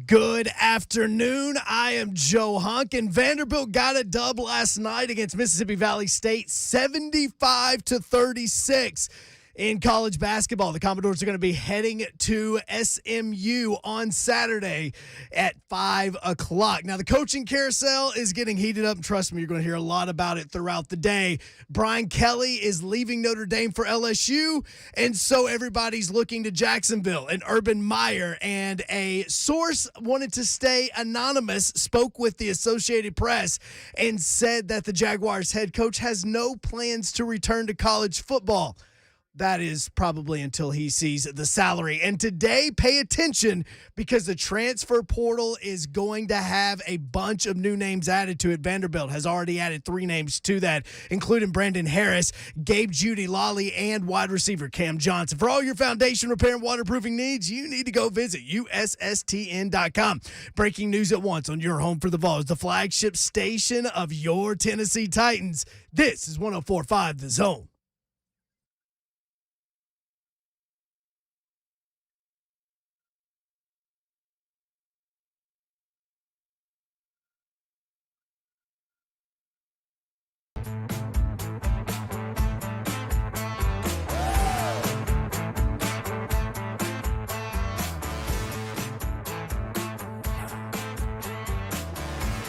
Good afternoon. I am Joe Hunk, and Vanderbilt got a dub last night against Mississippi Valley State, 75-36. In college basketball, the Commodores are going to be heading to SMU on Saturday at 5 o'clock. Now, the coaching carousel is getting heated up, and trust me, you're going to hear a lot about it throughout the day. Brian Kelly is leaving Notre Dame for LSU, and so everybody's looking to Jacksonville. And Urban Meyer and a source wanted to stay anonymous, spoke with the Associated Press, and said that the Jaguars head coach has no plans to return to college football. That is probably until he sees the salary. And today, pay attention because the transfer portal is going to have a bunch of new names added to it. Vanderbilt has already added 3 names to that, including Brandon Harris, Gabe Judy Lolly, and wide receiver Cam Johnson. For all your foundation repair and waterproofing needs, you need to go visit USSTN.com. Breaking news at once on your home for the Vols, the flagship station of your Tennessee Titans. This is 104.5 The Zone.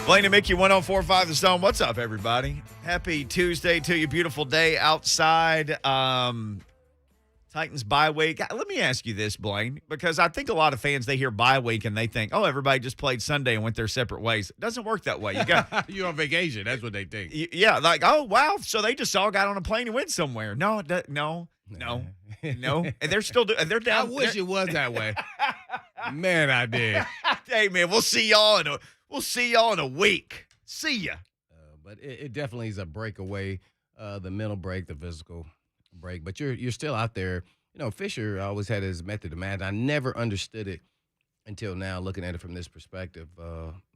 Blaine and Mickey, 104.5 The Zone. What's up, everybody? Happy Tuesday to you. Beautiful day outside. Titans bye week. Let me ask you this, Blaine, because I think a lot of fans, they hear bye week and they think, oh, everybody just played Sunday and went their separate ways. It doesn't work that way. You got You're on vacation. That's what they think. Yeah, like, oh, wow, so they just all got on a plane and went somewhere. No. And they're still doing. They're down. I wish it was that way. Man, I did. Hey, man, we'll see y'all in a week. See ya. But it definitely is a breakaway, the mental break, the physical break. But you're still out there. You know, Fisher always had his method of madness. I never understood it until now, looking at it from this perspective,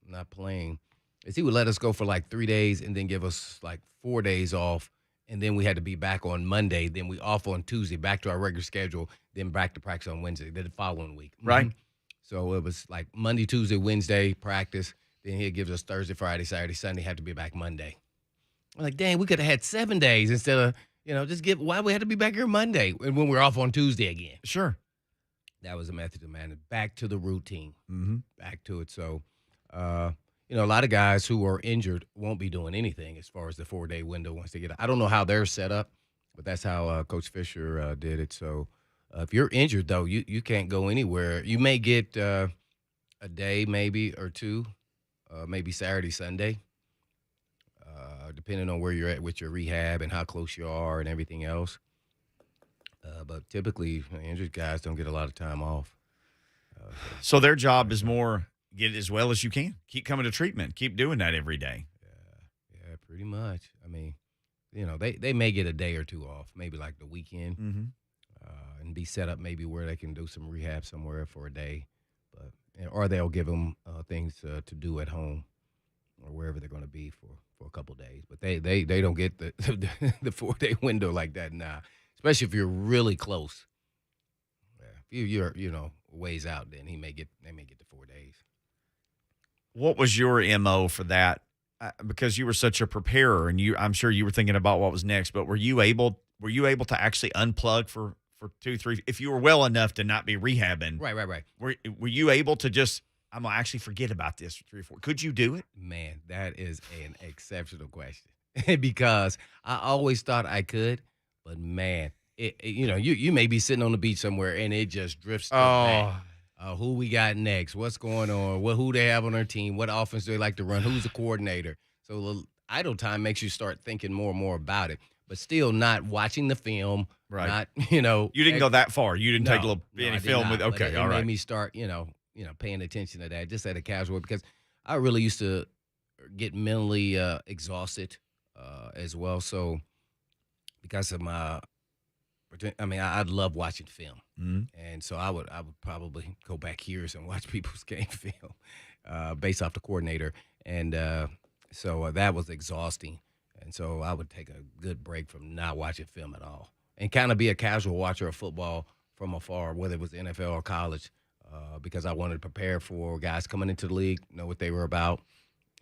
not playing, is he would let us go for like 3 days and then give us like 4 days off. And then we had to be back on Monday. Then we off on Tuesday, back to our regular schedule, then back to practice on Wednesday, then the following week. Right. So it was like Monday, Tuesday, Wednesday practice. Then he gives us Thursday, Friday, Saturday, Sunday, have to be back Monday. I'm like, dang, we could have had 7 days instead of, why we had to be back here Monday and when we're off on Tuesday again. Sure. That was a method of madness. Back to the routine. Mm-hmm. Back to it. So, a lot of guys who are injured won't be doing anything as far as the 4-day window once they get out. I don't know how they're set up, but that's how Coach Fisher did it. So, if you're injured, though, you can't go anywhere. You may get a day maybe or two, maybe Saturday, Sunday, depending on where you're at with your rehab and how close you are and everything else. But typically, injured guys don't get a lot of time off. So their job is more get it as well as you can. Keep coming to treatment. Keep doing that every day. Yeah, pretty much. I mean, they may get a day or two off, maybe like the weekend, and be set up maybe where they can do some rehab somewhere for a day. Or they'll give them things to do at home or wherever they're going to be for a couple of days. But they don't get the 4-day window like that now, especially if you're really close. If you're ways out, then they may get the 4 days. What was your MO for that? Because you were such a preparer, and I'm sure you were thinking about what was next. But were you able to actually unplug for 2, 3? If you were well enough to not be rehabbing, right. Were you able to just? I'm gonna actually forget about this for 3 or 4. Could you do it? Man, that is an exceptional question because I always thought I could, but man, you may be sitting on the beach somewhere and it just drifts. Back. Who we got next? What's going on? Who they have on their team? What offense do they like to run? Who's the coordinator? So the idle time makes you start thinking more and more about it, but still not watching the film. Right. Not, You didn't go that far. You didn't take any film with. Okay, it all right. Made me start, paying attention to that just at a casual because I really used to get mentally exhausted as well. So because of I'd love watching film. Mm-hmm. And so I would probably go back years and watch people's game film based off the coordinator. And so that was exhausting. And so I would take a good break from not watching film at all and kind of be a casual watcher of football from afar, whether it was NFL or college, because I wanted to prepare for guys coming into the league, know what they were about,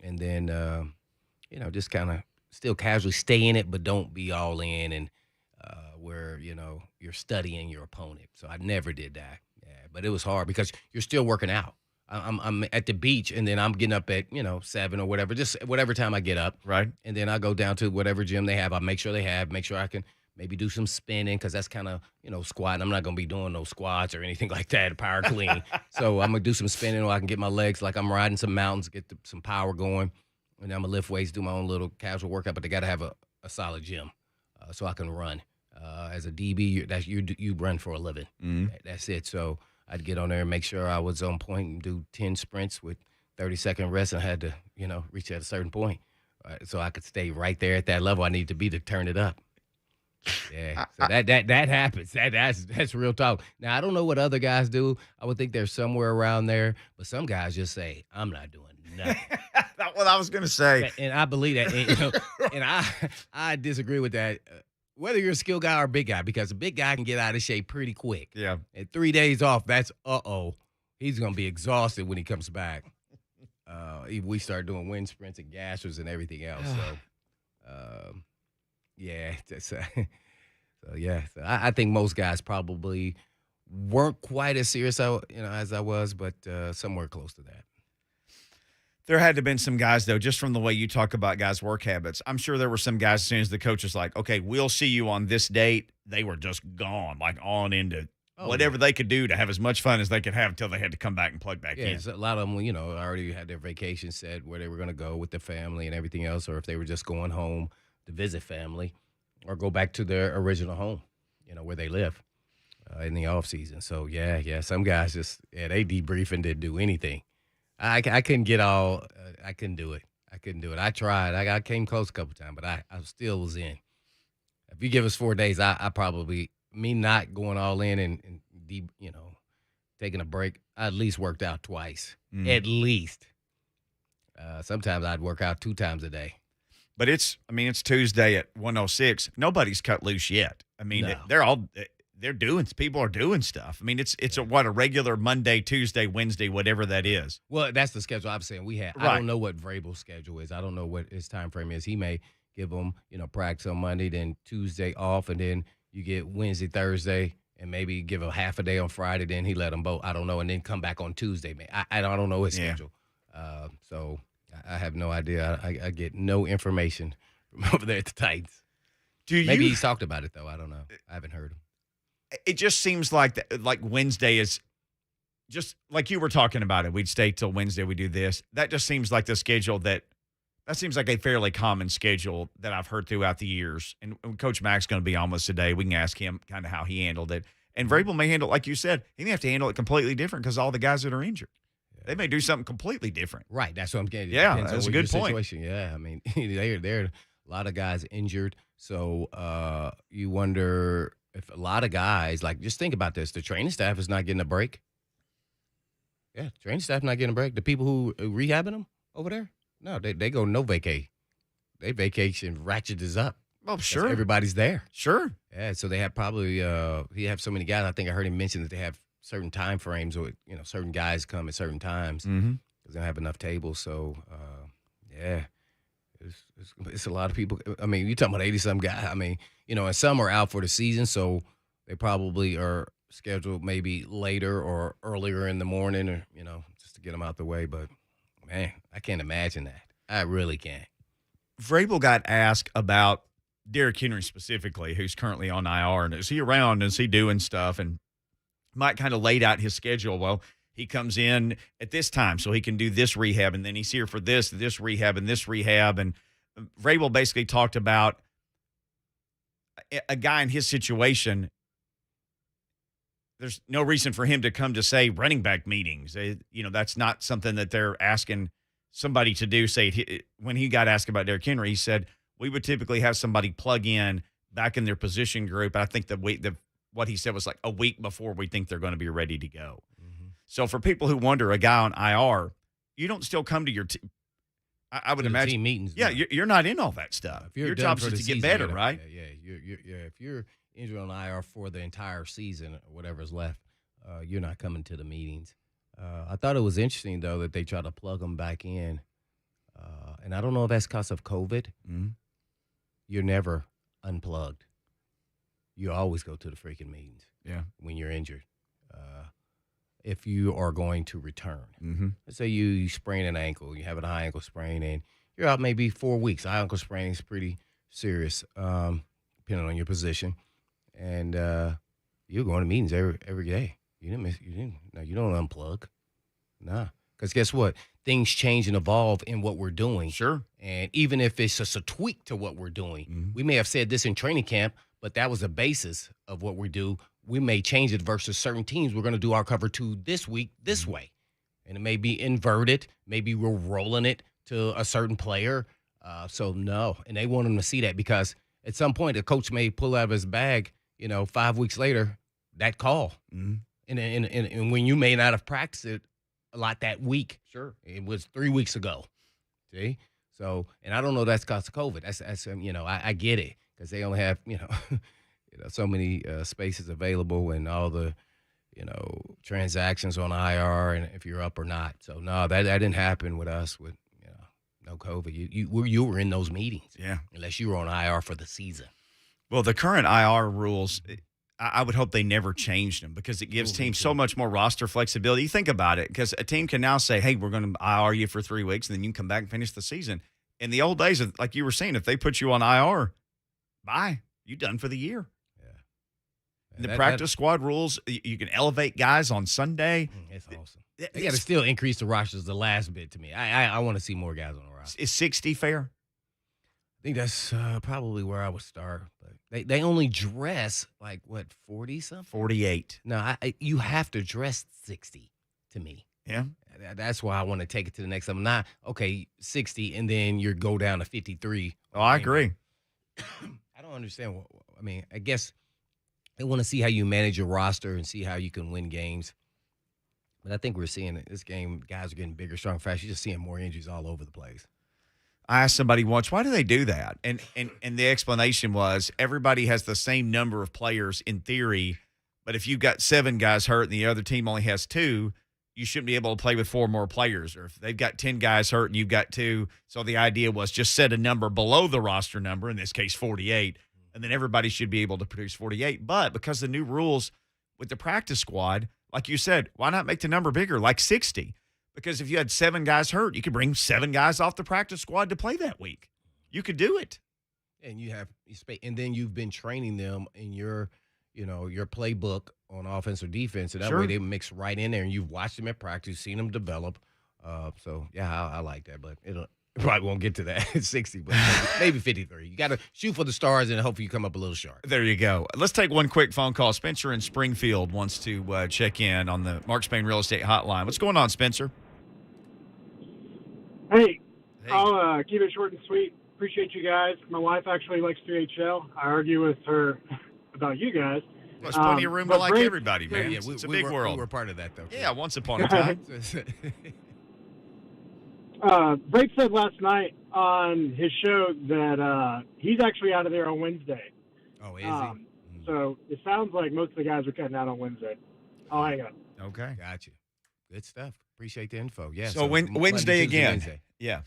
and then just kind of still casually stay in it, but don't be all in and where you're studying your opponent. So I never did that. Yeah, but it was hard because you're still working out. I'm at the beach, and then I'm getting up at 7 or whatever, just whatever time I get up. Right. And then I go down to whatever gym they have. I make sure I can maybe do some spinning because that's kind of squatting. I'm not gonna be doing no squats or anything like that, power clean. So I'm gonna do some spinning, or I can get my legs like I'm riding some mountains, get some power going, and then I'm gonna lift weights, do my own little casual workout. But they got to have a solid gym so I can run. As a DB, you run for a living. Mm-hmm. That's it. So I'd get on there and make sure I was on point and do 10 sprints with 30-second rest, and I had to, reach at a certain point so I could stay right there at that level I need to be to turn it up. Yeah, so that happens. That's real talk. Now, I don't know what other guys do. I would think they're somewhere around there, but some guys just say, I'm not doing nothing. That's what I was going to say. And I believe that. And I disagree with that. Whether you're a skill guy or a big guy, because a big guy can get out of shape pretty quick. Yeah. And 3 days off, that's he's going to be exhausted when he comes back. We start doing wind sprints and gassers and everything else. So, yeah. So I think most guys probably weren't quite as serious, as I was, but somewhere close to that. There had to have been some guys, though, just from the way you talk about guys' work habits. I'm sure there were some guys, as soon as the coach was like, okay, we'll see you on this date, they were just gone, like on into whatever they could do to have as much fun as they could have until they had to come back and plug back in. Yeah, a lot of them, already had their vacation set where they were going to go with their family and everything else, or if they were just going home to visit family or go back to their original home, where they live in the off season. So, yeah, some guys they debrief and didn't do anything. I couldn't get all I couldn't do it. I tried. I came close a couple times, but I still was in. If you give us 4 days, I probably, me not going all in and taking a break, I at least worked out twice. At least. Sometimes I'd work out 2 times a day. But it's Tuesday at 1:06. Nobody's cut loose yet. No. People are doing stuff. It's a regular Monday, Tuesday, Wednesday, whatever that is. Well, that's the schedule I'm saying we had. Right. I don't know what Vrabel's schedule is. I don't know what his time frame is. He may give them, practice on Monday, then Tuesday off, and then you get Wednesday, Thursday, and maybe give a half a day on Friday. Then he let them both. I don't know, and then come back on Tuesday. Man, I don't know his schedule. So I have no idea. I get no information from over there at the Titans. Maybe he's talked about it though. I don't know. I haven't heard him. It just seems like Wednesday is just like you were talking about it. We'd stay till Wednesday. We do this. That just seems like the schedule that seems like a fairly common schedule that I've heard throughout the years. And Coach Mack's going to be on with us today. We can ask him kind of how he handled it. And Vrabel may handle it, like you said, he may have to handle it completely different because all the guys that are injured. They may do something completely different. Right. That's what I'm getting. Yeah, that's a good point. Situation. Yeah, there are a lot of guys injured. So you wonder if a lot of guys, like, just think about this. The training staff is not getting a break. Yeah, training staff not getting a break. The people who rehabbing them over there, no, they go no vacay. They vacation ratchets up. Oh, sure. Everybody's there. Sure. Yeah, so they have probably he have so many guys. I think I heard him mention that they have certain time frames or certain guys come at certain times. Mm-hmm. They don't have enough tables. So it's a lot of people. You're talking about 80-some guys. And some are out for the season, so they probably are scheduled maybe later or earlier in the morning, or just to get them out the way. But man, I can't imagine that. I really can't. Vrabel got asked about Derrick Henry specifically, who's currently on IR, and is he around? Is he doing stuff? And Mike kind of laid out his schedule. Well, he comes in at this time so he can do this rehab, and then he's here for this rehab, and this rehab. And Vrabel basically talked about a guy in his situation. There's no reason for him to come to, say, running back meetings. That's not something that they're asking somebody to do. When he got asked about Derrick Henry, he said, we would typically have somebody plug in back in their position group. And I think what he said was like a week before we think they're going to be ready to go. Mm-hmm. So for people who wonder, a guy on IR, you don't still come to your team. I would imagine team meetings. Yeah, you're not in all that stuff. Your job is to get better, right? Yeah. If you're injured on IR for the entire season or whatever's left, you're not coming to the meetings. I thought it was interesting, though, that they tried to plug them back in. And I don't know if that's because of COVID. Mm-hmm. You're never unplugged. You always go to the freaking meetings when you're injured. If you are going to return. Mm-hmm. Let's say you sprain an ankle, you have a high ankle sprain, and you're out maybe 4 weeks. High ankle sprain is pretty serious, depending on your position. And you're going to meetings every day. You don't unplug. Nah. Because guess what? Things change and evolve in what we're doing. Sure. And even if it's just a tweak to what we're doing, we may have said this in training camp, but that was the basis of what we do. We may change it versus certain teams. We're going to do our cover 2 this week this way. And it may be inverted. Maybe we're rolling it to a certain player. So, no. And they want them to see that because at some point, a coach may pull out of his bag, 5 weeks later, that call. Mm-hmm. And when you may not have practiced it a lot that week. Sure. It was 3 weeks ago. See? So, and I don't know that's because of COVID. That's I get it because they only have, so many spaces available and all the, transactions on IR and if you're up or not. So, no, that didn't happen with us with, no COVID. You were in those meetings. Yeah. Unless you were on IR for the season. Well, the current IR rules, I would hope they never changed them because it gives teams so much more roster flexibility. You think about it, because a team can now say, hey, we're going to IR you for 3 weeks, and then you can come back and finish the season. In the old days, like you were saying, if they put you on IR, bye, you done for the year. And the practice squad rules, you can elevate guys on Sunday. It's awesome. They got to still increase the rosters the last bit to me. I want to see more guys on the roster. Is 60 fair? I think that's probably where I would start. But they only dress 40-something? 48. No, you have to dress 60 to me. Yeah. That's why I want to take it to the next level. Not, 60, and then you go down to 53. Oh, I agree. I don't understand. I guess they want to see how you manage your roster and see how you can win games. But I think we're seeing it. This game, guys are getting bigger, stronger, fast. You're just seeing more injuries all over the place. I asked somebody once, why do they do that? And the explanation was everybody has the same number of players in theory, but if you've got 7 guys hurt and the other team only has 2, you shouldn't be able to play with 4 more players. Or if they've got 10 guys hurt and you've got 2, so the idea was just set a number below the roster number, in this case 48, and then everybody should be able to produce 48. But because the new rules with the practice squad, like you said, why not make the number bigger, like 60? Because if you had 7 guys hurt, you could bring 7 guys off the practice squad to play that week. You could do it. And and then you've been training them in your playbook on offense or defense, and that way they mix right in there. And you've watched them at practice, seen them develop. So yeah, I like that, but it probably won't get to that at 60, but maybe 53. You got to shoot for the stars and hopefully you come up a little sharp. There you go. Let's take one quick phone call. Spencer in Springfield wants to check in on the Mark Spain Real Estate Hotline. What's going on, Spencer? Hey. I'll keep it short and sweet. Appreciate you guys. My wife actually likes 3HL. I argue with her about you guys. Well, there's plenty of room to like everybody, man. Yeah, it's a big world. We were part of that, though. Yeah, once upon a time. Brake said last night on his show that he's actually out of there on Wednesday. Oh, is he? So it sounds like most of the guys are cutting out on Wednesday. I'll hang up. Okay. Gotcha. Good stuff. Appreciate the info. Yeah. So Wednesday Monday, Tuesday, again. Wednesday. Yeah.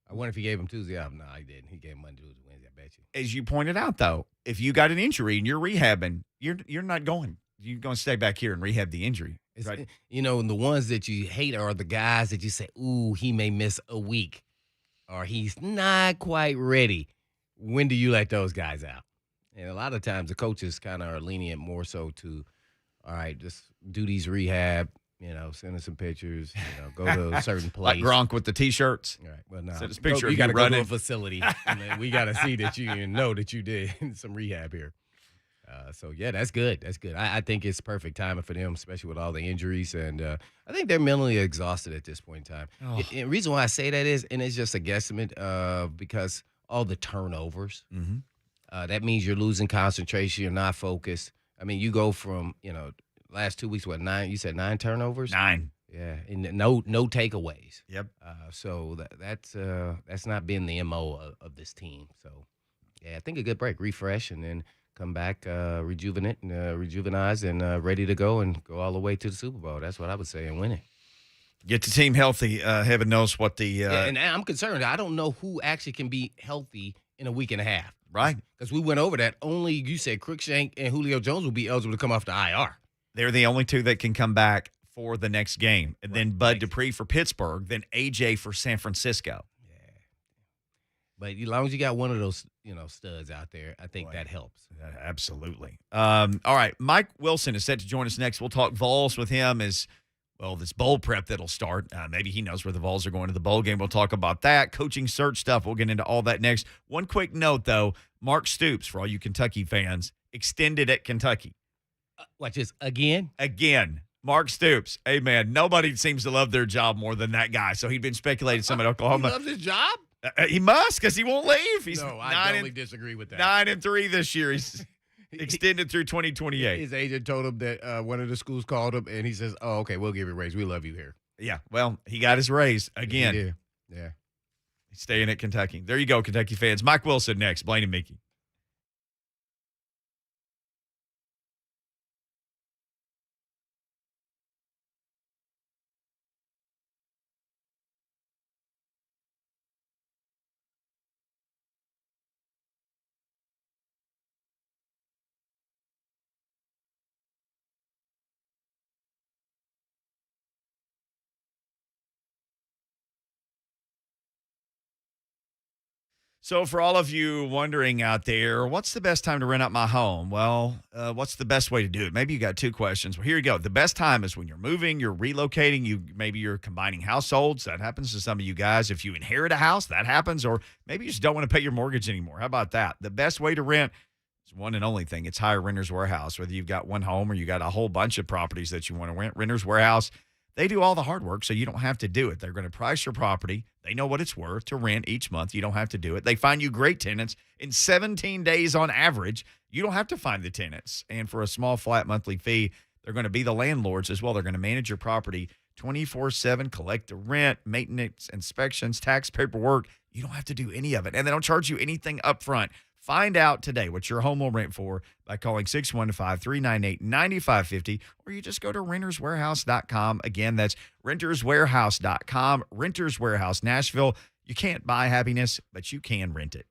I wonder if he gave him Tuesday off. No, he didn't. He gave him Monday, Tuesday, Wednesday. I bet you. As you pointed out, though, if you got an injury and you're rehabbing, you're not going. You're going to stay back here and rehab the injury. Right? And the ones that you hate are the guys that you say, ooh, he may miss a week or he's not quite ready. When do you let those guys out? And a lot of times the coaches kind of are lenient more so to, all right, just do these rehab, send us some pictures, go to a certain place. Like Gronk with the T-shirts. All right. Well, no. Send us a picture of you got to go to running. a facility, and then we got to see that you know that you did some rehab here. So, yeah, that's good. That's good. I think it's perfect timing for them, especially with all the injuries. And I think they're mentally exhausted at this point in time. Oh. And the reason why I say that is, and it's just a guesstimate, because all the turnovers, that means you're losing concentration. You're not focused. I mean, you go from, last 2 weeks, 9? You said 9 turnovers? 9. Yeah, and no takeaways. Yep. So that's not been the MO of this team. So, yeah, I think a good break, refresh, and then come back, revitalized and ready to go and go all the way to the Super Bowl. That's what I would say, and win it. Get the team healthy. Heaven knows what the Yeah, and I'm concerned. I don't know who actually can be healthy in a week and a half. right. Because we went over that. Only you said Crookshank and Julio Jones will be eligible to come off the IR. They're the only two that can come back for the next game. And then Bud Dupree for Pittsburgh, then AJ for San Francisco. Yeah. But as long as you got one of those, studs out there, I think that helps. Absolutely. All right. Mike Wilson is set to join us next. We'll talk Vols with him as well, this bowl prep that'll start. Maybe he knows where the Vols are going to the bowl game. We'll talk about that. Coaching search stuff. We'll get into all that next. One quick note, though. Mark Stoops, for all you Kentucky fans, extended at Kentucky. Watch this again. Again. Mark Stoops. Hey, man, nobody seems to love their job more than that guy. So he'd been speculating some at Oklahoma. He loves his job? He must, because he won't leave. He's No, I totally disagree with that. 9-3 this year. He's extended through 2028. His agent told him that one of the schools called him, and he says, "Oh, okay, we'll give you a raise. We love you here." Yeah, well, he got his raise again. He did. Yeah. He's staying at Kentucky. There you go, Kentucky fans. Mike Wilson next. Blaine and Mickey. So for all of you wondering out there, what's the best time to rent out my home? Well, what's the best way to do it? Maybe you got two questions. Well, here you go. The best time is when you're moving, you're relocating, maybe you're combining households. That happens to some of you guys. If you inherit a house, that happens. Or maybe you just don't want to pay your mortgage anymore. How about that? The best way to rent is one and only thing. It's hire Renters Warehouse. Whether you've got one home or you got a whole bunch of properties that you want to rent, Renters Warehouse, they do all the hard work, so you don't have to do it. They're going to price your property. They know what it's worth to rent each month. You don't have to do it. They find you great tenants in 17 days on average. You don't have to find the tenants. And for a small, flat monthly fee, they're going to be the landlords as well. They're going to manage your property 24/7, collect the rent, maintenance, inspections, tax paperwork. You don't have to do any of it. And they don't charge you anything up front. Find out today what your home will rent for by calling 615-398-9550, or you just go to renterswarehouse.com. Again, that's renterswarehouse.com. Renters Warehouse, Nashville. You can't buy happiness, but you can rent it.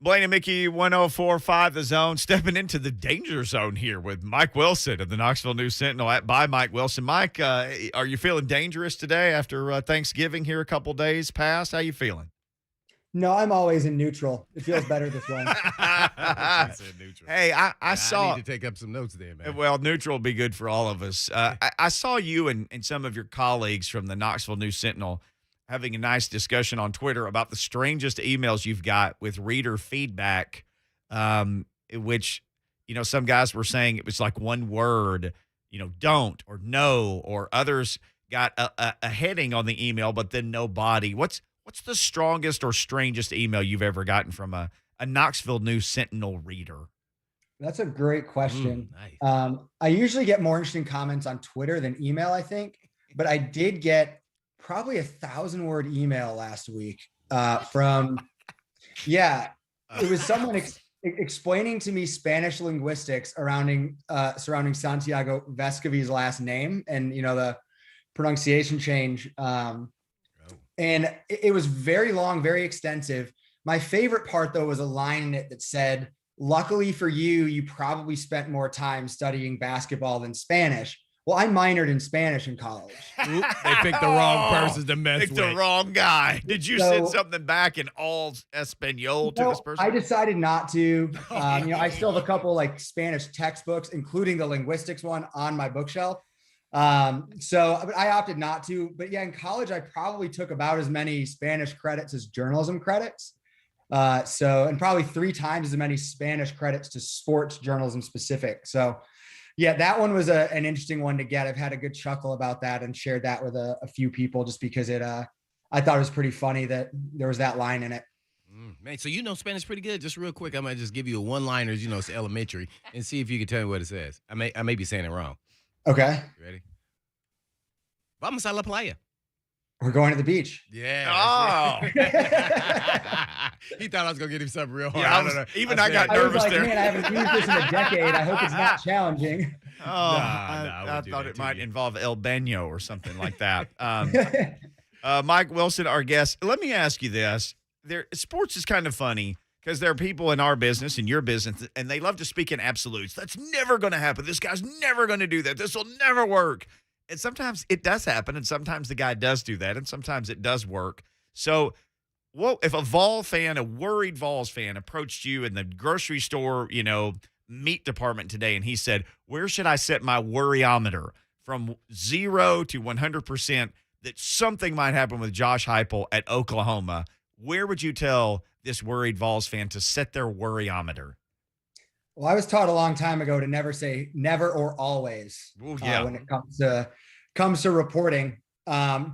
Blaine and Mickey, 104.5 The Zone, stepping into the danger zone here with Mike Wilson of the Knoxville News Sentinel. By Mike Wilson. Mike, are you feeling dangerous today after Thanksgiving here a couple days past? How you feeling? No, I'm always in neutral. It feels better this way. Hey, I saw. I need to take up some notes there, man. Well, neutral will be good for all of us. I saw you and some of your colleagues from the Knoxville News Sentinel having a nice discussion on Twitter about the strangest emails you've got with reader feedback, which, some guys were saying it was like one word, don't or no, or others got a heading on the email, but then no body. What's the strongest or strangest email you've ever gotten from a Knoxville News Sentinel reader? That's a great question. Nice. I usually get more interesting comments on Twitter than email, I think, but I did get probably 1,000-word email last week it was someone explaining to me Spanish linguistics surrounding Santiago Vescovi's last name and, the pronunciation change. And it was very long, very extensive. My favorite part, though, was a line in it that said, "Luckily for you, you probably spent more time studying basketball than Spanish." Well, I minored in Spanish in college. Oop, they picked the wrong person to mess with. Picked the wrong guy. Did you send something back in all Espanol to this person? I decided not to. I still have a couple Spanish textbooks, including the linguistics one, on my bookshelf. But I opted not to. But yeah, in college, I probably took about as many Spanish credits as journalism credits. And probably 3 times as many Spanish credits to sports journalism specific. So yeah, that one was an interesting one to get. I've had a good chuckle about that and shared that with a few people just because I thought it was pretty funny that there was that line in it. Man, so Spanish pretty good. Just real quick, I might just give you a one-liners, it's elementary, and see if you can tell me what it says. I may be saying it wrong. Okay. You ready? Vamos a la playa. We're going to the beach. Yeah. Oh. He thought I was going to get him something real hard. Yeah, I got I was nervous like, there. man, I haven't used this in a decade. I hope it's not challenging. I thought it might involve El Baño or something like that. Mike Wilson, our guest. Let me ask you this. Sports is kind of funny because there are people in our business, in your business, and they love to speak in absolutes. That's never going to happen. This guy's never going to do that. This will never work. And sometimes it does happen, and sometimes the guy does do that, and sometimes it does work. So if a worried Vols fan approached you in the grocery store, meat department today, and he said, where should I set my worryometer from 0 to 100% that something might happen with Josh Heupel at Oklahoma, where would you tell this worried Vols fan to set their worryometer? Well, I was taught a long time ago to never say never or always Ooh, yeah. When it comes to reporting,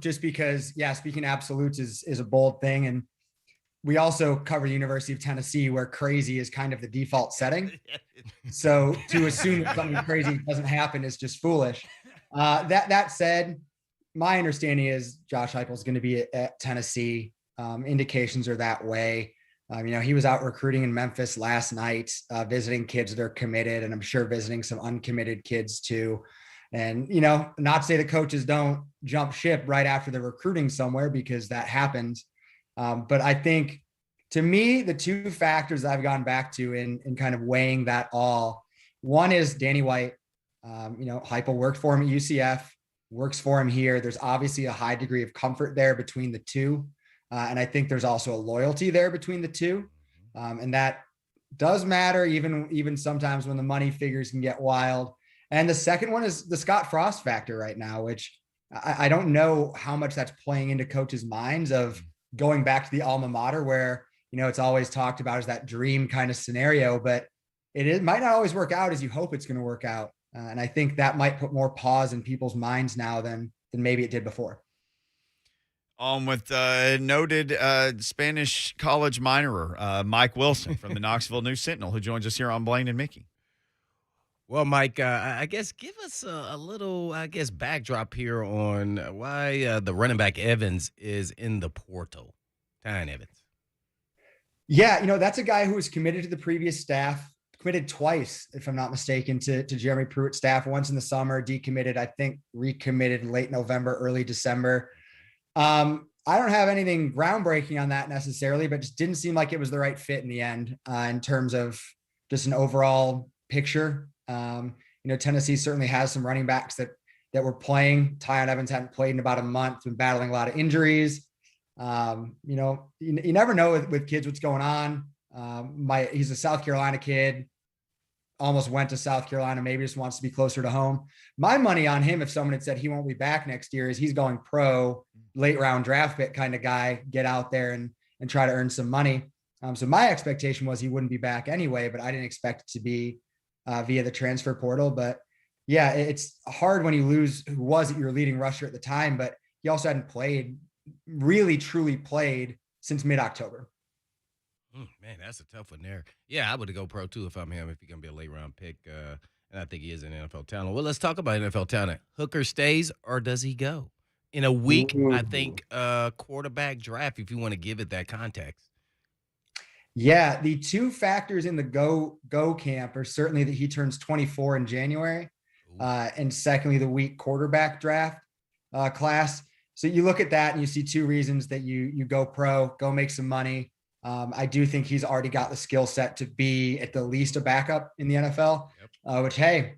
just because, speaking absolutes is a bold thing. And we also cover the University of Tennessee, where crazy is kind of the default setting. So to assume that something crazy doesn't happen is just foolish. That said, my understanding is Josh Heupel is going to be at Tennessee. Indications are that way. He was out recruiting in Memphis last night, visiting kids that are committed, and I'm sure visiting some uncommitted kids too. And, not to say the coaches don't jump ship right after they're recruiting somewhere, because that happens. But I think, to me, the 2 factors I've gone back to in kind of weighing that all, one is Danny White. Heupel worked for him at UCF, works for him here. There's obviously a high degree of comfort there between the two. And I think there's also a loyalty there between the two. And that does matter, even sometimes when the money figures can get wild. And the second one is the Scott Frost factor right now, which I don't know how much that's playing into coaches' minds of going back to the alma mater where, it's always talked about as that dream kind of scenario, but it might not always work out as you hope it's going to work out. And I think that might put more pause in people's minds now than maybe it did before. On with noted Spanish college minorer, Mike Wilson from the Knoxville News Sentinel, who joins us here on Blaine and Mickey. Well, Mike, I guess give us a little, backdrop here on why the running back Evans is in the portal. Tyne Evans. Yeah, that's a guy who was committed to the previous staff, committed twice, if I'm not mistaken, to Jeremy Pruitt's staff, once in the summer, decommitted, I think recommitted late November, early December. I I don't have anything groundbreaking on that necessarily, but just didn't seem like it was the right fit in the end in terms of just an overall picture. Tennessee certainly has some running backs that were playing. Tyon Evans hadn't played in about a month, been battling a lot of injuries. You never know with kids what's going on. He's a South Carolina kid, almost went to South Carolina, maybe just wants to be closer to home. My money on him, if someone had said he won't be back next year, is he's going pro, late round draft pick kind of guy, get out there and try to earn some money. So my expectation was he wouldn't be back anyway, but I didn't expect it to be via the transfer portal. But yeah, it's hard when you lose who was your leading rusher at the time, but he also hadn't really truly played since mid-October. Man, that's a tough one there. Yeah, I would go pro too if I'm him, if he's going to be a late round pick. And I think he is an NFL talent. Well, let's talk about NFL talent. Hooker stays or does he go? In a week, I think, quarterback draft, if you want to give it that context. Yeah, the two factors in the go camp are certainly that he turns 24 in January, and secondly, the week quarterback draft class. So you look at that and you see two reasons that you go pro, go make some money. I do think he's already got the skill set to be at the least a backup in the NFL, which, hey,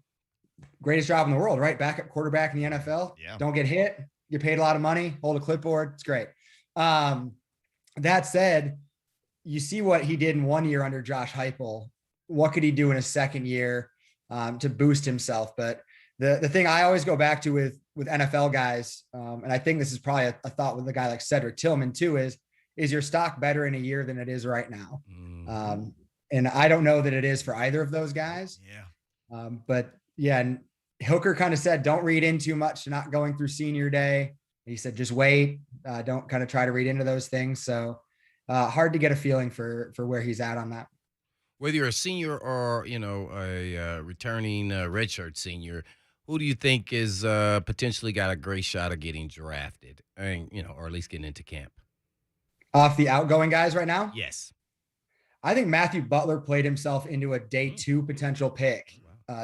greatest job in the world, right? Backup quarterback in the NFL. Yeah. Don't get hit. Get paid a lot of money, hold a clipboard. It's great. That said, you see what he did in 1 year under Josh Heupel. What could he do in a second year to boost himself? But the thing I always go back to with NFL guys, and I think this is probably a thought with a guy like Cedric Tillman too, is your stock better in a year than it is right now? And I don't know that it is for either of those guys. Yeah. But yeah, and Hooker kind of said, don't read in too much to not going through senior day. He said, just wait. Don't kind of try to read into those things. So hard to get a feeling for where he's at on that. Whether you're a senior or, a returning redshirt senior, who do you think is potentially got a great shot of getting drafted, or at least getting into camp? Off the outgoing guys right now? Yes. I think Matthew Butler played himself into a day 2 potential pick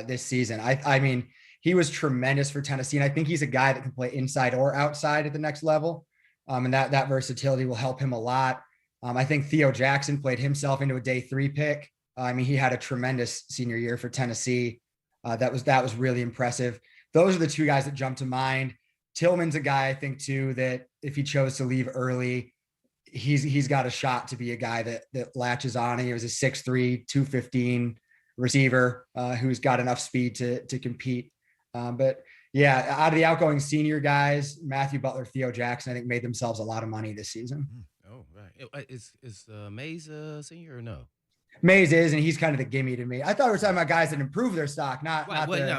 this season. I mean, he was tremendous for Tennessee, and I think he's a guy that can play inside or outside at the next level. And that versatility will help him a lot. I think Theo Jackson played himself into a day 3 pick. I mean, he had a tremendous senior year for Tennessee. That was really impressive. Those are the two guys that jump to mind. Tillman's a guy, I think, too, that if he chose to leave early, he's got a shot to be a guy that latches on. He was a 6'3", 215 receiver who's got enough speed to compete. But yeah, out of the outgoing senior guys, Matthew Butler, Theo Jackson, I think made themselves a lot of money this season. Oh, right. Is Mays a senior or no? Mays is, and he's kind of the gimme to me. I thought we were talking about guys that improve their stock, not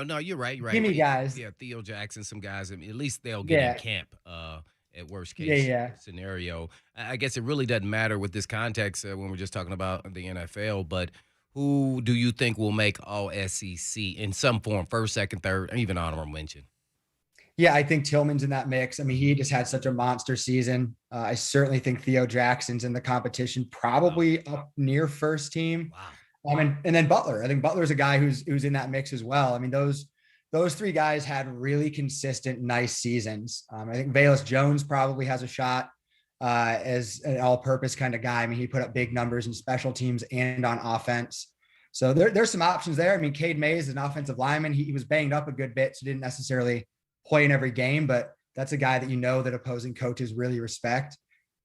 no, you're right. Gimme guys. Yeah, Theo Jackson, some guys. I mean, at least they'll get in camp. At worst case scenario, I guess it really doesn't matter with this context when we're just talking about the NFL. But who do you think will make all SEC in some form, first, second, third, even honorable mention? Yeah, I think Tillman's in that mix. I mean, he just had such a monster season. I certainly think Theo Jackson's in the competition, probably up near first team. Wow. And then Butler. I think Butler's a guy who's in that mix as well. I mean, those 3 guys had really consistent, nice seasons. I think Velus Jones probably has a shot as an all-purpose kind of guy. I mean, he put up big numbers in special teams and on offense. So there's some options there. I mean, Cade Mays is an offensive lineman. He was banged up a good bit, so didn't necessarily play in every game, but that's a guy that that opposing coaches really respect.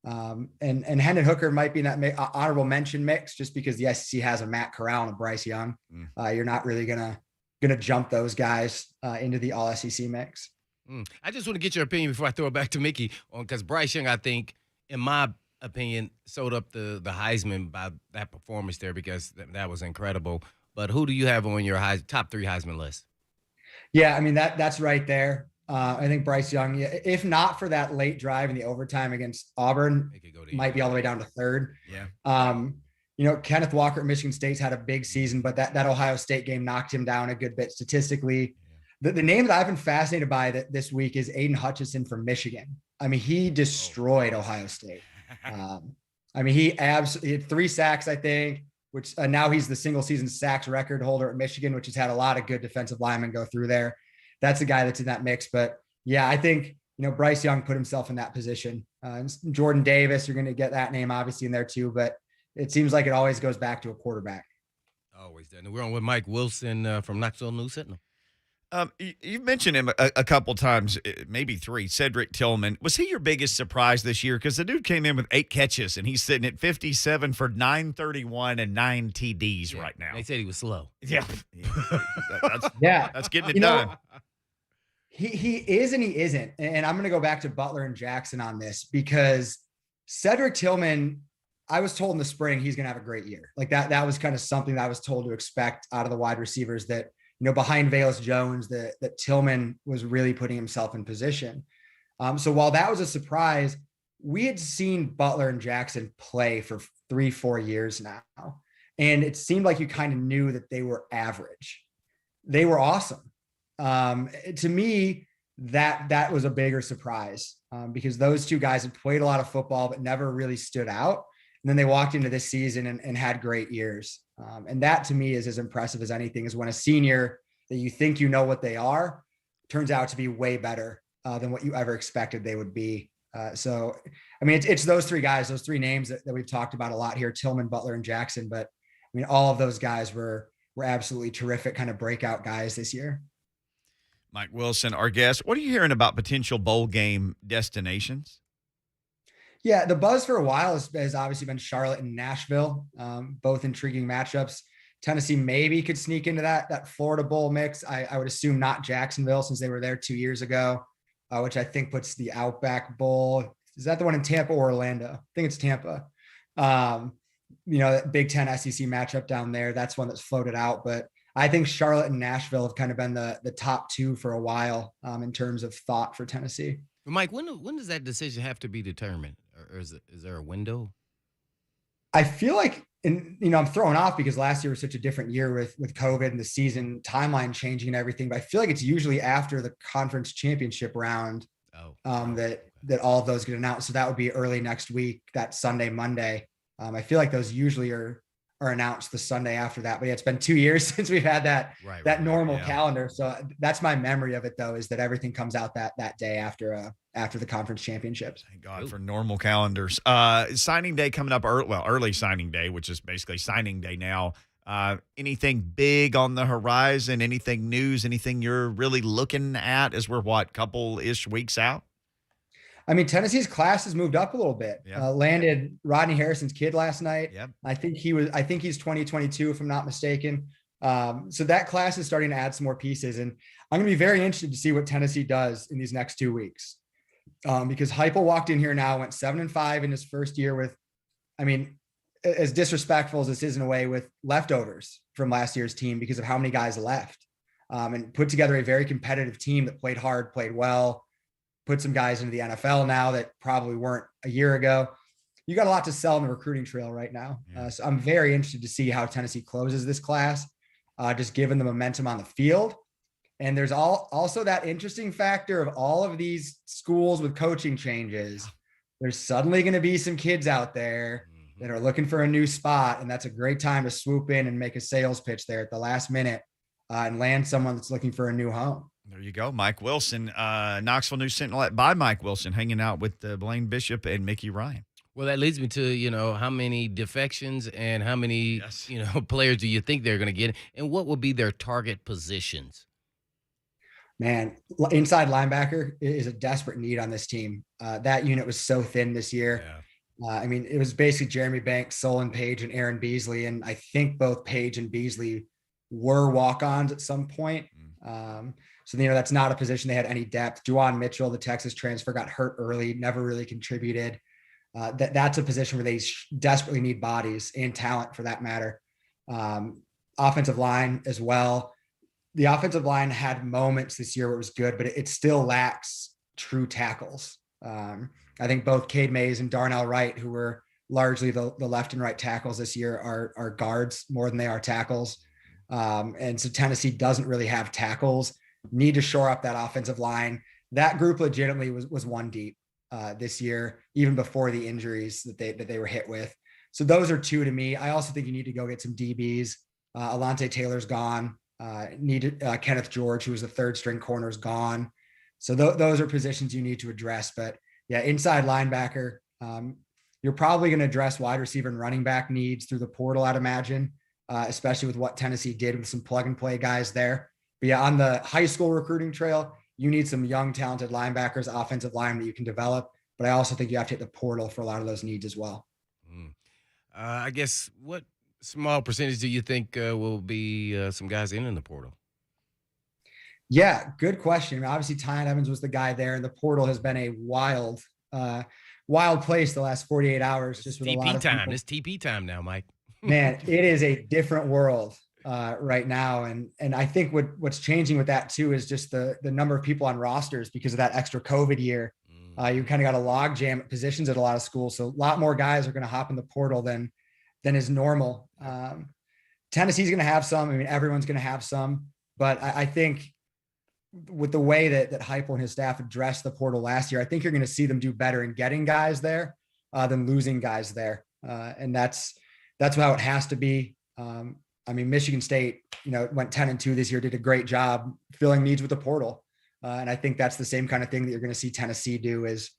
And Hendon Hooker might be in that honorable mention mix just because the SEC has a Matt Corral and a Bryce Young. You're not really gonna jump those guys into the all SEC mix. I just want to get your opinion before I throw it back to Mickey because Bryce Young, I think, in my opinion, sewed up the Heisman by that performance there because that was incredible. But who do you have on your top 3 Heisman list? Yeah, I mean, that's right there. I think Bryce Young, if not for that late drive in the overtime against Auburn, might be all the way down to 3rd. Yeah. Kenneth Walker at Michigan State's had a big season, but that Ohio State game knocked him down a good bit statistically. The name that I've been fascinated by this week is Aiden Hutchinson from Michigan. I mean, he destroyed Ohio State. I mean, he had 3 sacks, I think, which now he's the single season sacks record holder at Michigan, which has had a lot of good defensive linemen go through there. That's a guy that's in that mix. But yeah, I think Bryce Young put himself in that position. And Jordan Davis, you're going to get that name obviously in there too, but it seems like it always goes back to a quarterback. Always done. We're on with Mike Wilson from Knoxville News Sentinel. You've mentioned him a couple times, maybe three. Cedric Tillman. Was he your biggest surprise this year? Because the dude came in with 8 catches, and he's sitting at 57 for 931 and 9 TDs right now. They said he was slow. Yeah. That's getting it You know, done. He is and he isn't. And I'm going to go back to Butler and Jackson on this because Cedric Tillman, I was told in the spring he's going to have a great year. Like that was kind of something that I was told to expect out of the wide receivers, that behind Velus Jones, that Tillman was really putting himself in position. So while that was a surprise, we had seen Butler and Jackson play for 3-4 years now. And it seemed like you kind of knew that they were average. They were awesome. To me, that was a bigger surprise because those two guys had played a lot of football, but never really stood out. And then they walked into this season and had great years. And that to me is as impressive as anything, is when a senior that you think what they are turns out to be way better than what you ever expected they would be. So, I mean, it's those three guys, those three names that we've talked about a lot here, Tillman, Butler, and Jackson. But I mean, all of those guys were absolutely terrific kind of breakout guys this year. Mike Wilson, our guest. What are you hearing about potential bowl game destinations? Yeah, the buzz for a while has obviously been Charlotte and Nashville, both intriguing matchups. Tennessee maybe could sneak into that Florida Bowl mix. I would assume not Jacksonville, since they were there 2 years ago, which I think puts the Outback Bowl. Is that the one in Tampa or Orlando? I think it's Tampa. That Big Ten SEC matchup down there. That's one that's floated out. But I think Charlotte and Nashville have kind of been the top two for a while in terms of thought for Tennessee. Mike, when does that decision have to be determined? Or is there a window? I feel like, I'm thrown off because last year was such a different year with COVID and the season timeline changing and everything. But I feel like it's usually after the conference championship round that all of those get announced. So that would be early next week, that Sunday, Monday. I feel like those usually are announced the Sunday after that. But yeah, it's been 2 years since we've had that normal calendar. So that's my memory of it, though, is that everything comes out that day after the conference championships. Thank God for normal calendars. Signing day coming up early signing day, which is basically signing day now. Anything big on the horizon? Anything news? Anything you're really looking at as we're couple-ish weeks out? I mean, Tennessee's class has moved up a little bit. Yeah. Landed Rodney Harrison's kid last night. Yep. I think he's 2022, if I'm not mistaken. So that class is starting to add some more pieces, and I'm going to be very interested to see what Tennessee does in these next 2 weeks. Because Heupel walked in here now, went 7-5 in his first year with, I mean, as disrespectful as this is in a way, with leftovers from last year's team because of how many guys left, and put together a very competitive team that played hard, played well, put some guys into the NFL now that probably weren't a year ago. You got a lot to sell in the recruiting trail right now. Yeah. So I'm very interested to see how Tennessee closes this class, just given the momentum on the field. And there's also that interesting factor of all of these schools with coaching changes. There's suddenly going to be some kids out there that are looking for a new spot. And that's a great time to swoop in and make a sales pitch there at the last minute and land someone that's looking for a new home. There you go. Mike Wilson, Knoxville News Sentinel by Mike Wilson, hanging out with Blaine Bishop and Mickey Ryan. Well, that leads me to, how many defections and how many, players do you think they're going to get? And what will be their target positions? Man, inside linebacker is a desperate need on this team. That unit was so thin this year. Yeah. I mean, it was basically Jeremy Banks, Solon Page, and Aaron Beasley. And I think both Page and Beasley were walk-ons at some point. So, that's not a position they had any depth. Juwan Mitchell, the Texas transfer, got hurt early, never really contributed. That's a position where they desperately need bodies and talent for that matter. Offensive line as well. The offensive line had moments this year where it was good, but it still lacks true tackles. I think both Cade Mays and Darnell Wright, who were largely the left and right tackles this year, are guards more than they are tackles. And so Tennessee doesn't really have tackles, need to shore up that offensive line. That group legitimately was one deep this year, even before the injuries that they were hit with. So those are two to me. I also think you need to go get some DBs. Alante Taylor's gone. Kenneth George, who was the third string corner, is gone. So those are positions you need to address. But yeah, inside linebacker, you're probably going to address wide receiver and running back needs through the portal, I'd imagine, especially with what Tennessee did with some plug and play guys there. But yeah, on the high school recruiting trail, you need some young, talented linebackers, offensive line that you can develop. But I also think you have to hit the portal for a lot of those needs as well. I guess what small percentage do you think will be some guys in the portal? Yeah, good question. I mean, obviously, Tyon Evans was the guy there, and the portal has been a wild place the last 48 hours. It's just with TP a lot of time. people. It's TP time now, Mike. Man, it is a different world right now, and I think what's changing with that too is just the number of people on rosters because of that extra COVID year. You kind of got a log jam at positions at a lot of schools, so a lot more guys are going to hop in the portal than is normal. Tennessee's going to have some. I mean, everyone's going to have some, but I think with the way that Heupel and his staff addressed the portal last year, I think you're going to see them do better in getting guys there than losing guys there, and that's how it has to be. I mean, Michigan State, went 10-2 this year, did a great job filling needs with the portal. And I think that's the same kind of thing that you're going to see Tennessee do is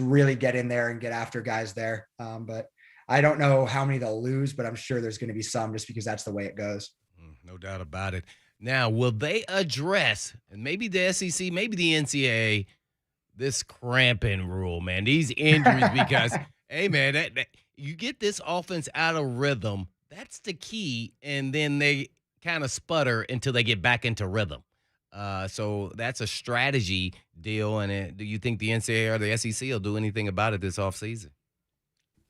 really get in there and get after guys there. But I don't know how many they'll lose, but I'm sure there's going to be some just because that's the way it goes. No doubt about it. Now, will they address, and maybe the SEC, maybe the NCAA, this cramping rule, man, these injuries? Because, hey, man, that you get this offense out of rhythm. That's the key. And then they kind of sputter until they get back into rhythm. So that's a strategy deal. And do you think the NCAA or the SEC will do anything about it this offseason?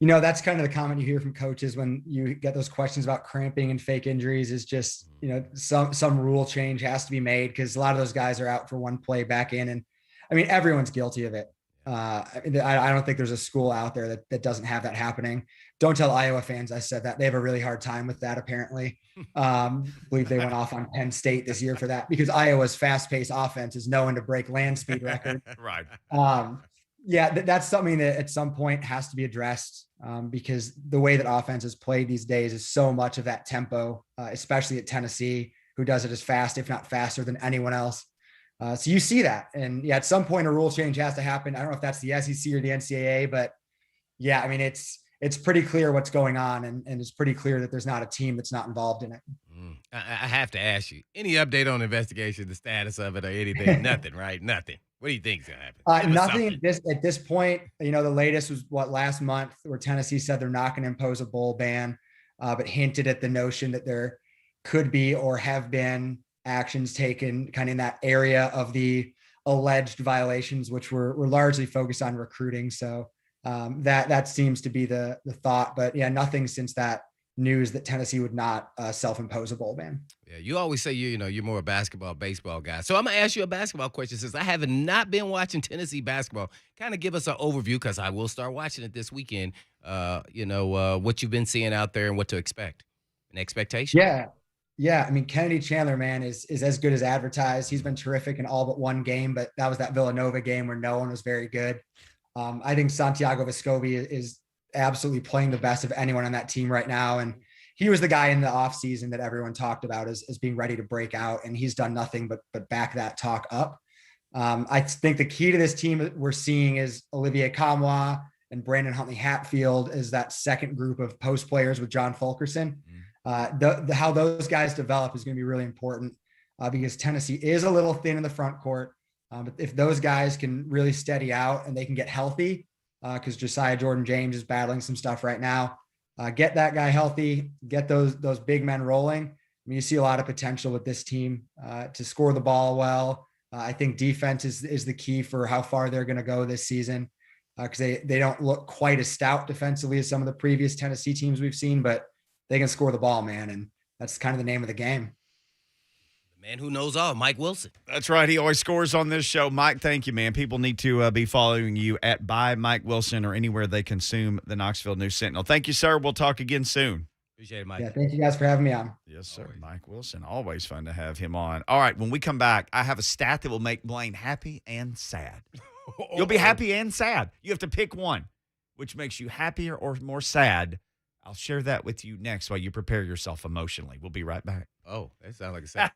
That's kind of the comment you hear from coaches when you get those questions about cramping and fake injuries is just, some rule change has to be made because a lot of those guys are out for one play back in. And I mean, everyone's guilty of it. I don't think there's a school out there that doesn't have that happening. Don't tell Iowa fans I said that. They have a really hard time with that, apparently. Believe they went off on Penn State this year for that because Iowa's fast-paced offense is known to break land speed record. Right. That's something that at some point has to be addressed because the way that offense is played these days is so much of that tempo, especially at Tennessee, who does it as fast, if not faster than anyone else. So you see that. And at some point a rule change has to happen. I don't know if that's the SEC or the NCAA, but yeah, I mean, it's pretty clear what's going on. And it's pretty clear that there's not a team that's not involved in it. I have to ask you, any update on the investigation, the status of it or anything? Nothing, right? Nothing. What do you think is going to happen? Nothing at this point. The latest was last month where Tennessee said they're not going to impose a bowl ban, but hinted at the notion that there could be or have been actions taken kind of in that area of the alleged violations, which were largely focused on recruiting. So that seems to be the thought, but yeah, nothing since that news that Tennessee would not self-impose a bowl ban. Yeah, you always say you're more a basketball, baseball guy. So I'm gonna ask you a basketball question since I have not been watching Tennessee basketball. Kind of give us an overview because I will start watching it this weekend. What you've been seeing out there and what to expect, an expectation. Yeah. I mean, Kennedy Chandler, man, is as good as advertised. He's been terrific in all but one game, but that was that Villanova game where no one was very good. I think Santiago Vescovi is absolutely playing the best of anyone on that team right now. And he was the guy in the offseason that everyone talked about as being ready to break out. And he's done nothing but back that talk up. I think the key to this team we're seeing is Olivier Kamwa and Brandon Huntley Hatfield is that second group of post players with John Fulkerson. How those guys develop is going to be really important because Tennessee is a little thin in the front court. But if those guys can really steady out and they can get healthy, because Josiah Jordan-James is battling some stuff right now, get that guy healthy, get those big men rolling. I mean, you see a lot of potential with this team to score the ball well. I think defense is the key for how far they're going to go this season because they don't look quite as stout defensively as some of the previous Tennessee teams we've seen, but they can score the ball, man. And that's kind of the name of the game. The man who knows all, Mike Wilson. That's right. He always scores on this show. Mike, thank you, man. People need to be following you at by Mike Wilson or anywhere they consume the Knoxville News Sentinel. Thank you, sir. We'll talk again soon. Appreciate it, Mike. Yeah, thank you guys for having me on. Yes, sir. Always. Mike Wilson. Always fun to have him on. All right. When we come back, I have a stat that will make Blaine happy and sad. You'll be happy and sad. You have to pick one. Which makes you happier or more sad? I'll share that with you next while you prepare yourself emotionally. We'll be right back. Oh, that sounds like a sad.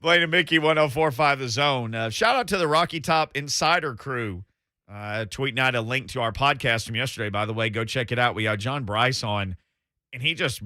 Blaine and Mickey, 104.5 The Zone. Shout out to the Rocky Top Insider crew. Tweeting out a link to our podcast from yesterday, by the way. Go check it out. We had John Bryce on, and he just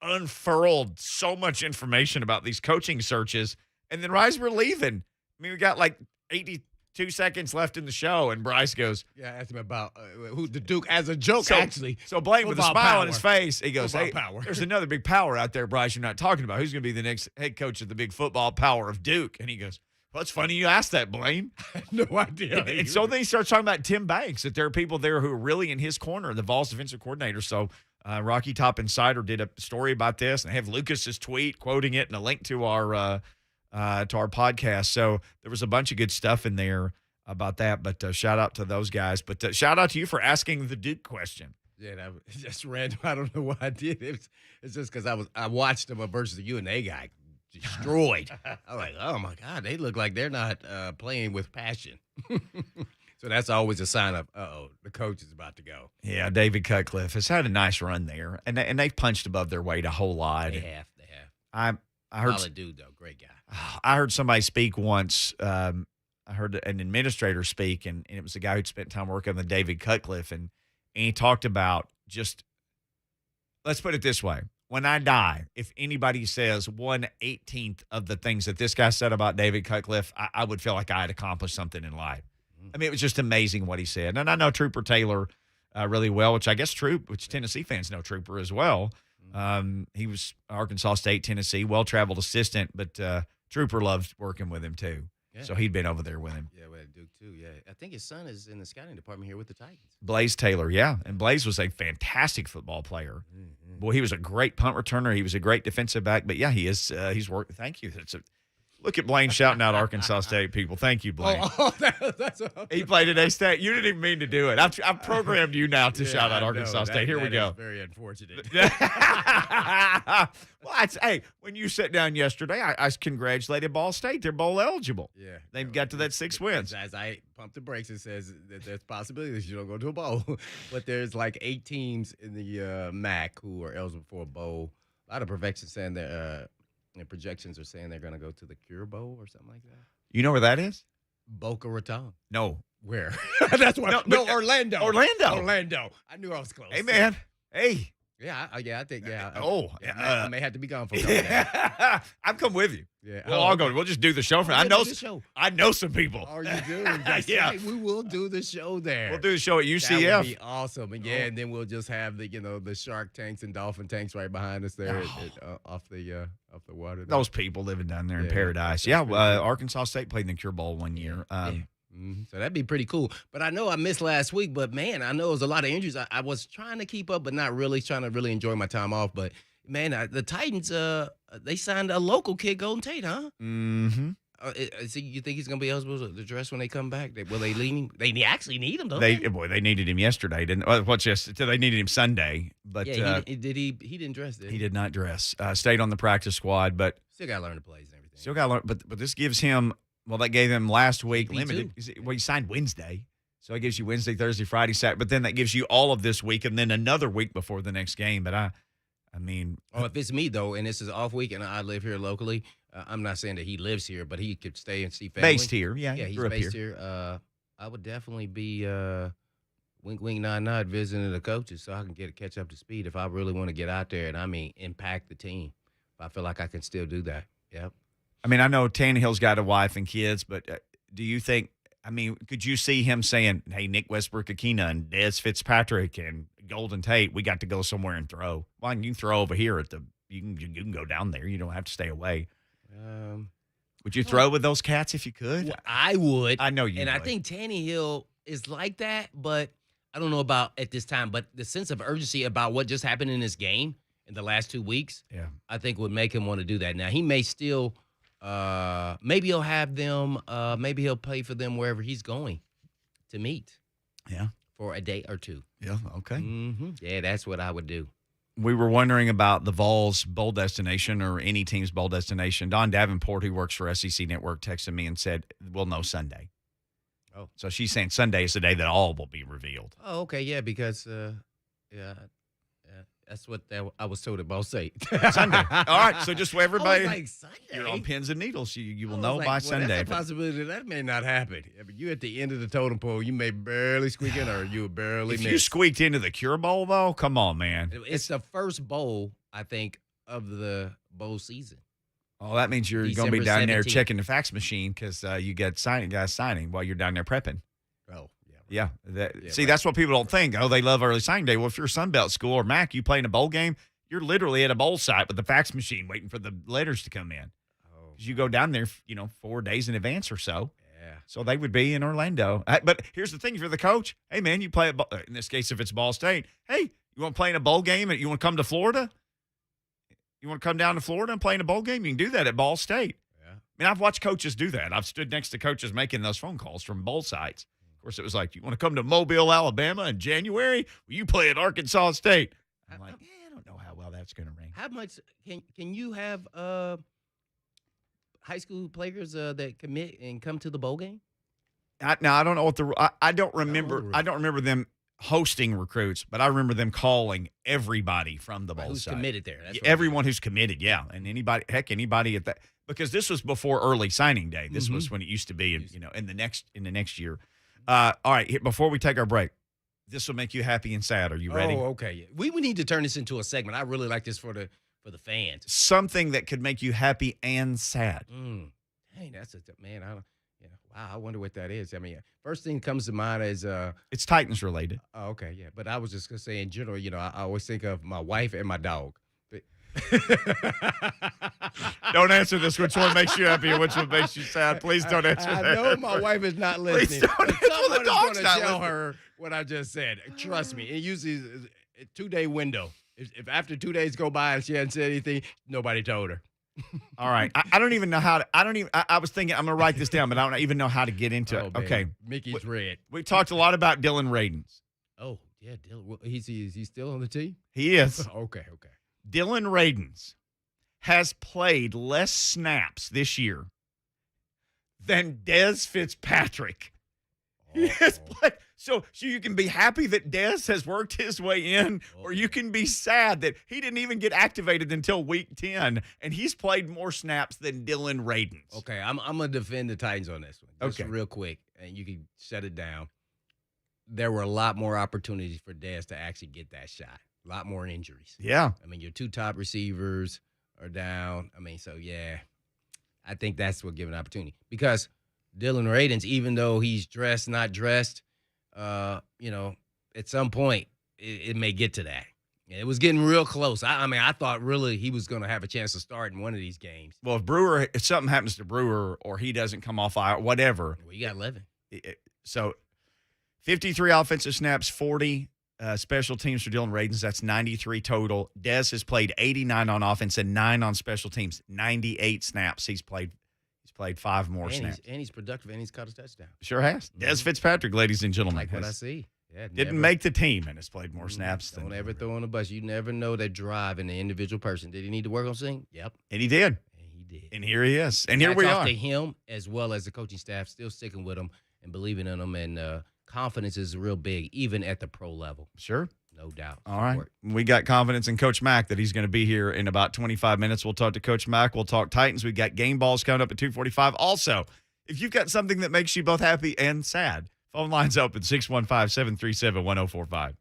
unfurled so much information about these coaching searches. And then Rise, we're leaving. I mean, we got like 82 seconds left in the show, and Bryce goes, Yeah, I asked him about who the Duke as a joke, so, actually. So Blaine, with a smile on his face, he goes, Football hey, power. there's another big power out there, Bryce, you're not talking about. Who's going to be the next head coach of the big football power of Duke? And he goes, well, it's funny you asked that, Blaine. No idea. And so then he starts talking about Tim Banks, that there are people there who are really in his corner, the Vols defensive coordinator. So Rocky Top Insider did a story about this, and they have Lucas's tweet quoting it and a link to our podcast. So there was a bunch of good stuff in there about that. But shout out to those guys. But shout out to you for asking the Duke question. Yeah, that was just random. I don't know why I did it. It's just because I watched them versus the UNA guy. Destroyed. I'm like, oh my God, they look like they're not playing with passion. So that's always a sign of, the coach is about to go. Yeah, David Cutcliffe has had a nice run there, and they've punched above their weight a whole lot. They have. I heard Solid dude though, great guy. I heard somebody speak once. I heard an administrator speak, and it was a guy who'd spent time working with David Cutcliffe, and he talked about just, let's put it this way. When I die, if anybody says 1/18th of the things that this guy said about David Cutcliffe, I would feel like I had accomplished something in life. I mean, it was just amazing what he said. And I know Trooper Taylor really well, which Tennessee fans know Trooper as well. He was Arkansas State, Tennessee, well-traveled assistant, but Trooper loved working with him too. Yeah. So he'd been over there with him. Yeah, with Duke too. Yeah, I think his son is in the scouting department here with the Titans. Blaze Taylor, yeah. And Blaze was a fantastic football player. Mm-hmm. Boy, he was a great punt returner. He was a great defensive back. But, yeah, he is. He's worked. Thank you. Look at Blaine shouting out Arkansas State people. Thank you, Blaine. That's he played at A-State. You didn't even mean to do it. I've programmed you now to shout out Arkansas State. Here we go. Very unfortunate. Well, hey, when you sat down yesterday, I congratulated Ball State. They're bowl eligible. Yeah. They've got to that 6 wins. As I pumped the brakes, it says that there's possibilities you don't go to a bowl. But there's like 8 teams in the MAC who are eligible for a bowl. A lot of projections saying that projections are saying they're going to go to the Cure Bowl or something like that. You know where that is? Boca Raton. No. Where? That's what. No, Orlando. Orlando. I knew I was close. Hey, man. Hey. Yeah, I think, yeah. I may have to be gone for a couple days. I'll come with you. Yeah. We'll all go. We'll just do the show. I know some people. Oh, you do? Yeah. Right. We will do the show there. We'll do the show at UCF. That would be awesome. And and then we'll just have the shark tanks and dolphin tanks right behind us there off the water. There. Those people living down there in paradise. Yeah, Arkansas State played in the Cure Bowl one year. So that'd be pretty cool. But I know I missed last week, but man, I know it was a lot of injuries. I was trying to keep up, but not really trying to really enjoy my time off. But man, the Titans, they signed a local kid, Golden Tate, huh? Mm-hmm. So you think he's gonna be eligible to dress when they come back? Will they leave him? They actually need him, don't they? Boy, they needed him yesterday, didn't? What's yesterday? They needed him Sunday, but yeah, he didn't dress. Did he? He did not dress. Stayed on the practice squad, but still got to learn the plays and everything. Still got to learn, but this gives him. Well, that gave him last week Me limited. Too. Well, he signed Wednesday, so it gives you Wednesday, Thursday, Friday, Saturday. But then that gives you all of this week, and then another week before the next game. But I mean, if it's me though, and this is off week, and I live here locally, I'm not saying that he lives here, but he could stay and see family. Based here, yeah, he's grew up based here. I would definitely be wink, wink, nod, nod, visiting the coaches so I can catch up to speed if I really want to get out there and impact the team. I feel like I can still do that. Yep. I mean, I know Tannehill's got a wife and kids, but do you think? I mean, could you see him saying, "Hey, Nick Westbrook-Akina and Dez Fitzpatrick and Golden Tate, we got to go somewhere and throw. Well, you can throw over here you can go down there. You don't have to stay away." Would you throw with those cats if you could? Well, I would. I know you would. I think Tannehill is like that, but I don't know about at this time. But the sense of urgency about what just happened in this game in the last 2 weeks, I think would make him want to do that. Now, he may still maybe he'll have them, maybe he'll pay for them wherever he's going to meet. Yeah. For a day or two. Yeah, okay. Mm-hmm. Yeah, that's what I would do. We were wondering about the Vols bowl destination or any team's bowl destination. Don Davenport, who works for SEC Network, texted me and said, we'll know Sunday. Oh. So she's saying Sunday is the day that all will be revealed. Oh, okay, yeah, because, That's what I was told at Ball State. Sunday. All right, so just so everybody, I was like, Sunday? you're on pins and needles. You will I was know like, by well, Sunday. That's a possibility that may not happen. I mean, you at the end of the totem pole, you may barely squeak in, or you barely If miss. you squeaked into the Cure Bowl, though, come on, man. It's the first bowl, I think, of the bowl season. Oh, that means you're going to be December down there 17th. checking the fax machine because you got guys signing while you're down there prepping. Oh, yeah. Yeah. Yeah, See, right. that's what people don't think. Oh, they love early signing day. Well, if you're a Sunbelt school or MAC, you play in a bowl game, you're literally at a bowl site with the fax machine waiting for the letters to come in. Oh, 'Cause you go down there, 4 days in advance or so. yeah. So they would be in Orlando. But here's the thing: if you're the coach, hey man, you play in this case, if it's Ball State, hey, you want to play in a bowl game? And you want to come to Florida? You want to come down to Florida and play in a bowl game? You can do that at Ball State. Yeah. I mean, I've watched coaches do that. I've stood next to coaches making those phone calls from bowl sites. Of course, it was like, you want to come to Mobile, Alabama in January? Well, you play at Arkansas State. I'm like, I don't know how well that's going to ring. How much can you have high school players that commit and come to the bowl game? Now, I don't know what I don't remember. I don't remember them hosting recruits, but I remember them calling everybody from the bowl Who's site. committed there? That's what Everyone who's committed, yeah. And anybody at that, because this was before early signing day. This Mm-hmm. was when it used to be, in the next year. All right, before we take our break, this will make you happy and sad. Are you ready? Oh, okay. Yeah. We need to turn this into a segment. I really like this for the fans. Something that could make you happy and sad. Hey, that's man. Wow. I wonder what that is. I mean, first thing that comes to mind is It's Titans related. oh, okay, yeah. But I was just gonna say in general, I always think of my wife and my dog. Don't answer this. Which one makes you happy and which one makes you sad? Please don't answer I that. know my wife is not Please listening. don't But answer. Well, the someone is dog's going not to tell listening. her what I just said. Trust me. It usually is a 2-day window. If after 2 days go by and she hadn't said anything, nobody told her. All right. I don't even know how to. I was thinking I'm going to write this down, but I don't even know how to get into Oh, it. man. Okay. Mickey's red. We talked a lot about Dylan Radens. Oh, yeah. Dylan. Well, is he still on the team? He is. Okay. Dylan Radens has played less snaps this year than Dez Fitzpatrick. He has played. So you can be happy that Dez has worked his way in, or you can be sad that he didn't even get activated until week 10, and he's played more snaps than Dylan Radens. Okay, I'm gonna defend the Titans on this one. Just Okay. real quick, and you can shut it down. There were a lot more opportunities for Dez to actually get that shot. A lot more injuries. Yeah. I mean, your 2 top receivers are down. I mean, so yeah, I think that's what gives an opportunity because Dylan Radens, even though he's dressed, not dressed, at some point it may get to that. It was getting real close. I mean, I thought really he was going to have a chance to start in one of these games. Well, if something happens to Brewer or he doesn't come off IR, whatever. Well, you got 11. So 53 offensive snaps, 40 special teams for Dylan Radens. That's 93 total. Dez has played 89 on offense and 9 on special teams. 98 snaps. He's played 5 more snaps. And he's productive, and he's caught a touchdown. Sure has. Dez Fitzpatrick, ladies and gentlemen, Like what I see. Yeah, didn't make the team and has played more snaps. Don't than ever throw on the bus. You never know that drive in the individual person. Did he need to work on something? Yep. And he did. And he did. And here he is. And here Hats we off are. to him as well as the coaching staff, still sticking with him and believing in him. And confidence is real big, even at the pro level. Sure. No doubt. All right. Support. We got confidence in Coach Mack that he's going to be here in about 25 minutes. We'll talk to Coach Mack. We'll talk Titans. We got game balls coming up at 2:45. Also, if you've got something that makes you both happy and sad, phone lines open 615-737-1045.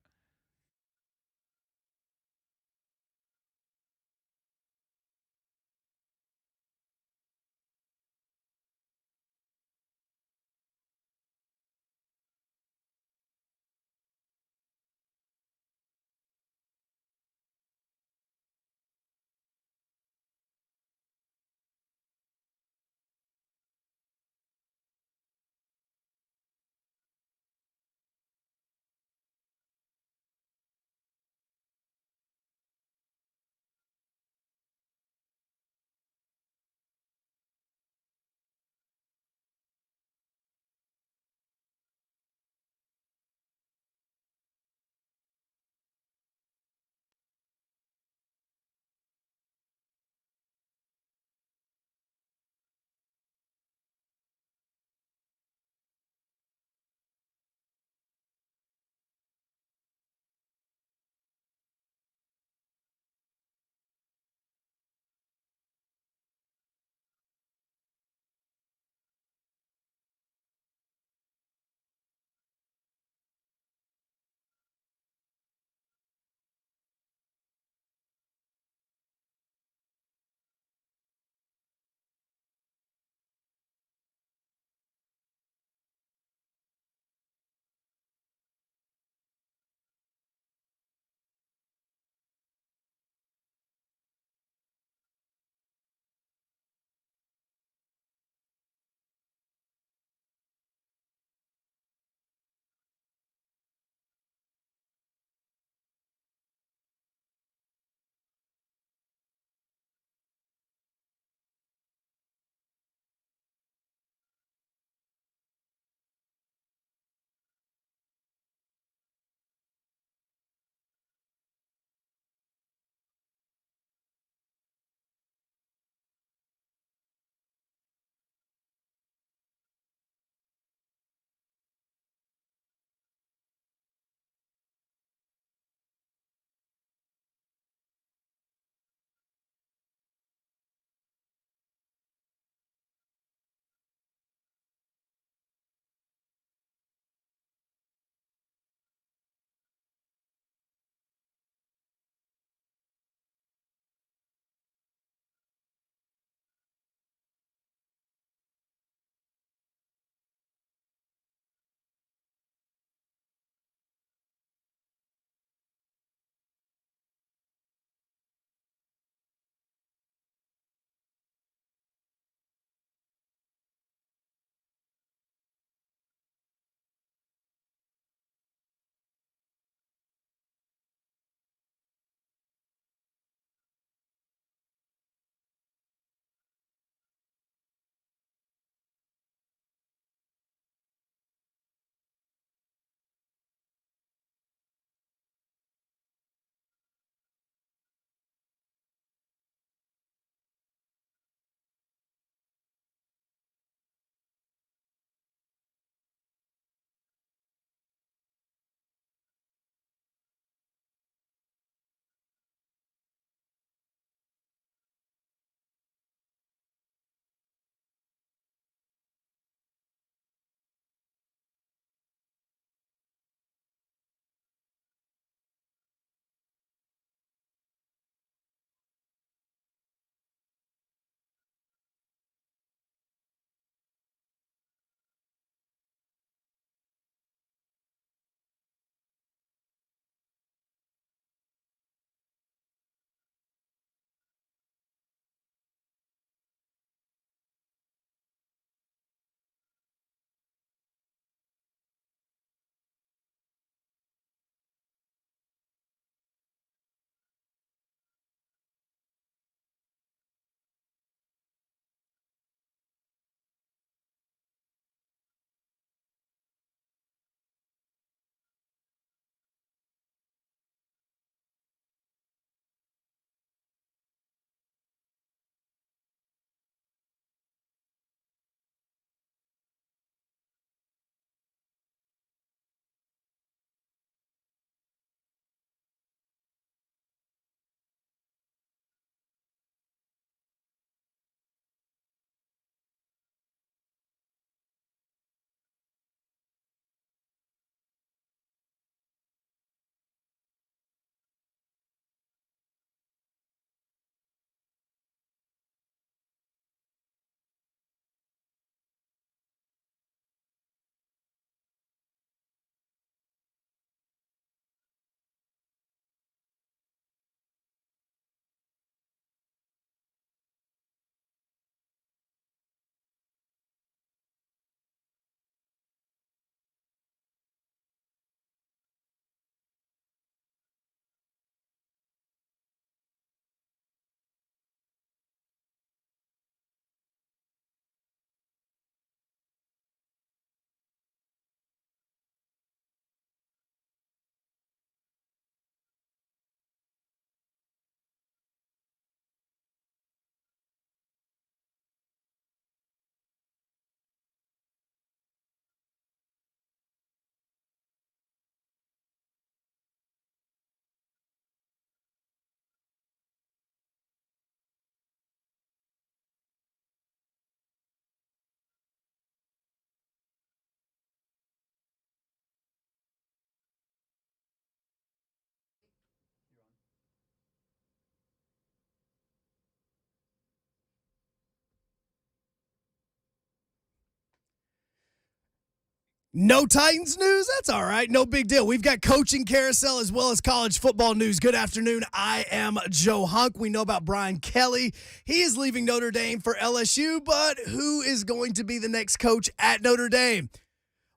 No Titans news? That's all right. No big deal. We've got coaching carousel as well as college football news. Good afternoon. I am Joe Hunk. We know about Brian Kelly. He is leaving Notre Dame for LSU, but who is going to be the next coach at Notre Dame?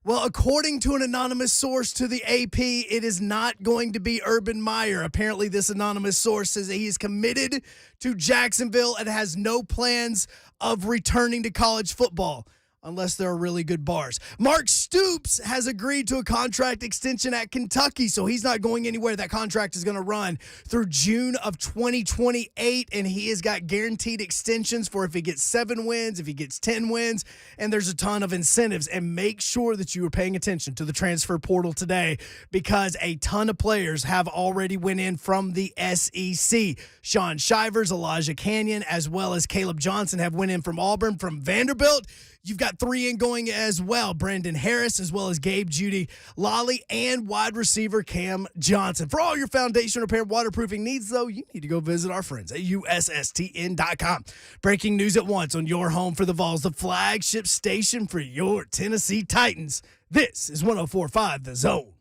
Well, according to an anonymous source to the AP, it is not going to be Urban Meyer. Apparently, this anonymous source says that he is committed to Jacksonville and has no plans of returning to college football, unless there are really good bars. Mark Stoops has agreed to a contract extension at Kentucky, so he's not going anywhere. That contract is going to run through June of 2028, and he has got guaranteed extensions for if he gets 7 wins, if he gets 10 wins, and there's a ton of incentives. And make sure that you are paying attention to the transfer portal today because a ton of players have already went in from the SEC. Sean Shivers, Elijah Canyon, as well as Caleb Johnson have went in from Auburn, from Vanderbilt. You've got 3 ingoing as well. Brandon Harris, as well as Gabe Judy, Lolly, and wide receiver Cam Johnson. For all your foundation repair waterproofing needs, though, you need to go visit our friends at USSTN.com. Breaking news at once on your home for the Vols, the flagship station for your Tennessee Titans. This is 104.5 The Zone.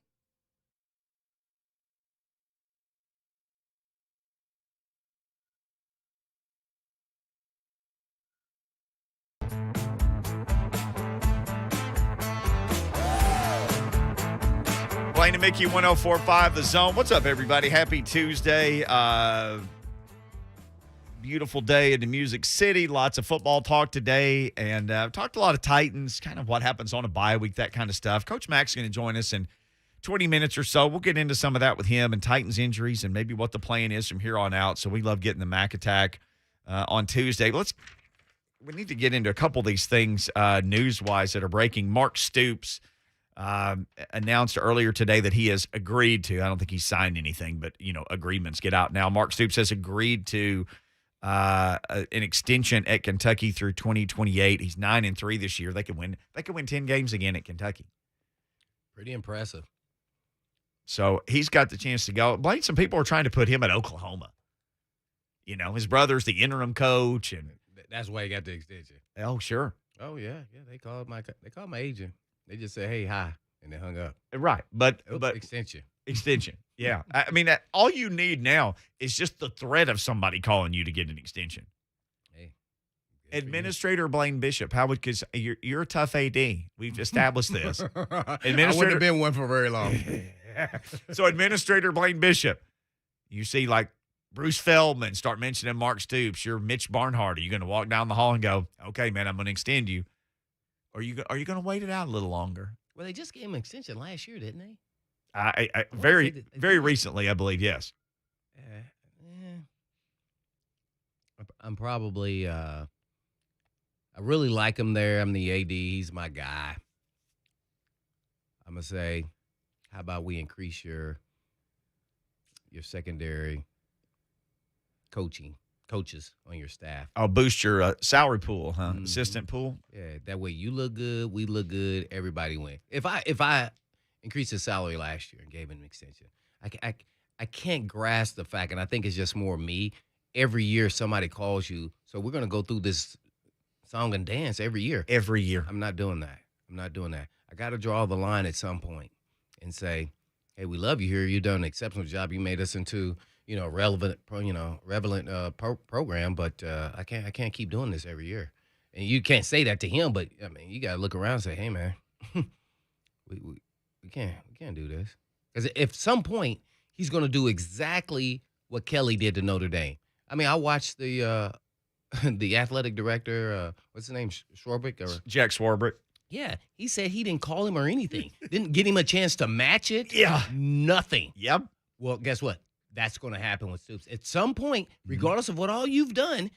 Blaine and Mickey, 104.5 The Zone. What's up, everybody? Happy Tuesday. Beautiful day in the Music City. Lots of football talk today. And talked a lot of Titans, kind of what happens on a bye week, that kind of stuff. Coach Mack's going to join us in 20 minutes or so. We'll get into some of that with him and Titans injuries and maybe what the plan is from here on out. So we love getting the Mack attack on Tuesday. We need to get into a couple of these things news-wise that are breaking. Mark Stoops announced earlier today that he has agreed to, I don't think he's signed anything, but, agreements get out now. Mark Stoops has agreed to an extension at Kentucky through 2028. He's 9-3 this year. They could win 10 games again at Kentucky. Pretty impressive. So he's got the chance to go. Blaine, some people are trying to put him at Oklahoma. His brother's the interim coach, and that's why he got the extension. Oh, sure. Oh yeah. They called my agent. They just said, "Hey, hi," and they hung up. Right, but extension. Yeah, I mean, all you need now is just the threat of somebody calling you to get an extension. Hey, Administrator Blaine Bishop, because you're a tough AD. We've established this. I wouldn't have been one for very long. So, Administrator Blaine Bishop, you see like Bruce Feldman start mentioning Mark Stoops. You're Mitch Barnhart. Are you going to walk down the hall and go, "Okay, man, I'm going to extend you"? Or are you going to wait it out a little longer? Well, they just gave him an extension last year, didn't they? Very recently, I believe, yes. I'm probably I really like him there. I'm the AD. He's my guy. I'm going to say, how about we increase your secondary coaches on your staff. I'll boost your salary pool, huh? Mm-hmm. Assistant pool. Yeah, that way you look good, we look good, everybody win. If I increased his salary last year and gave him an extension, I can't grasp the fact, and I think it's just more me. Every year somebody calls you, so we're gonna go through this song and dance every year. Every year. I'm not doing that. I got to draw the line at some point and say, "Hey, we love you here. You've done an exceptional job. You made us into." Relevant program, but I can't keep doing this every year. And you can't say that to him, but I mean, you gotta look around and say, "Hey, man, we can't do this." Because if some point he's gonna do exactly what Kelly did to Notre Dame. I mean, I watched the athletic director, what's his name, Swarbrick or Jack Swarbrick. Yeah, he said he didn't call him or anything, didn't get him a chance to match it. Yeah, nothing. Yep. Well, guess what? That's going to happen with Stoops. At some point, regardless of what all you've done,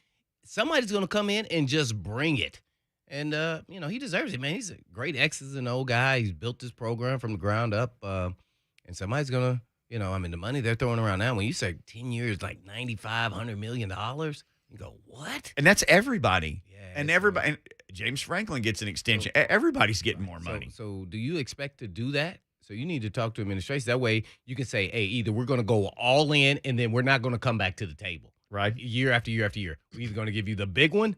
somebody's going to come in and just bring it. And, he deserves it, man. He's a great X's and O guy. He's built this program from the ground up. And somebody's going to, the money they're throwing around now, when you say 10 years, like $95, $100 million, you go, what? And that's everybody. Yeah. And everybody. And James Franklin gets an extension. Everybody's getting more money. So do you expect to do that? So you need to talk to administration. That way you can say, hey, either we're going to go all in and then we're not going to come back to the table. Right. Year after year after year. We're either going to give you the big one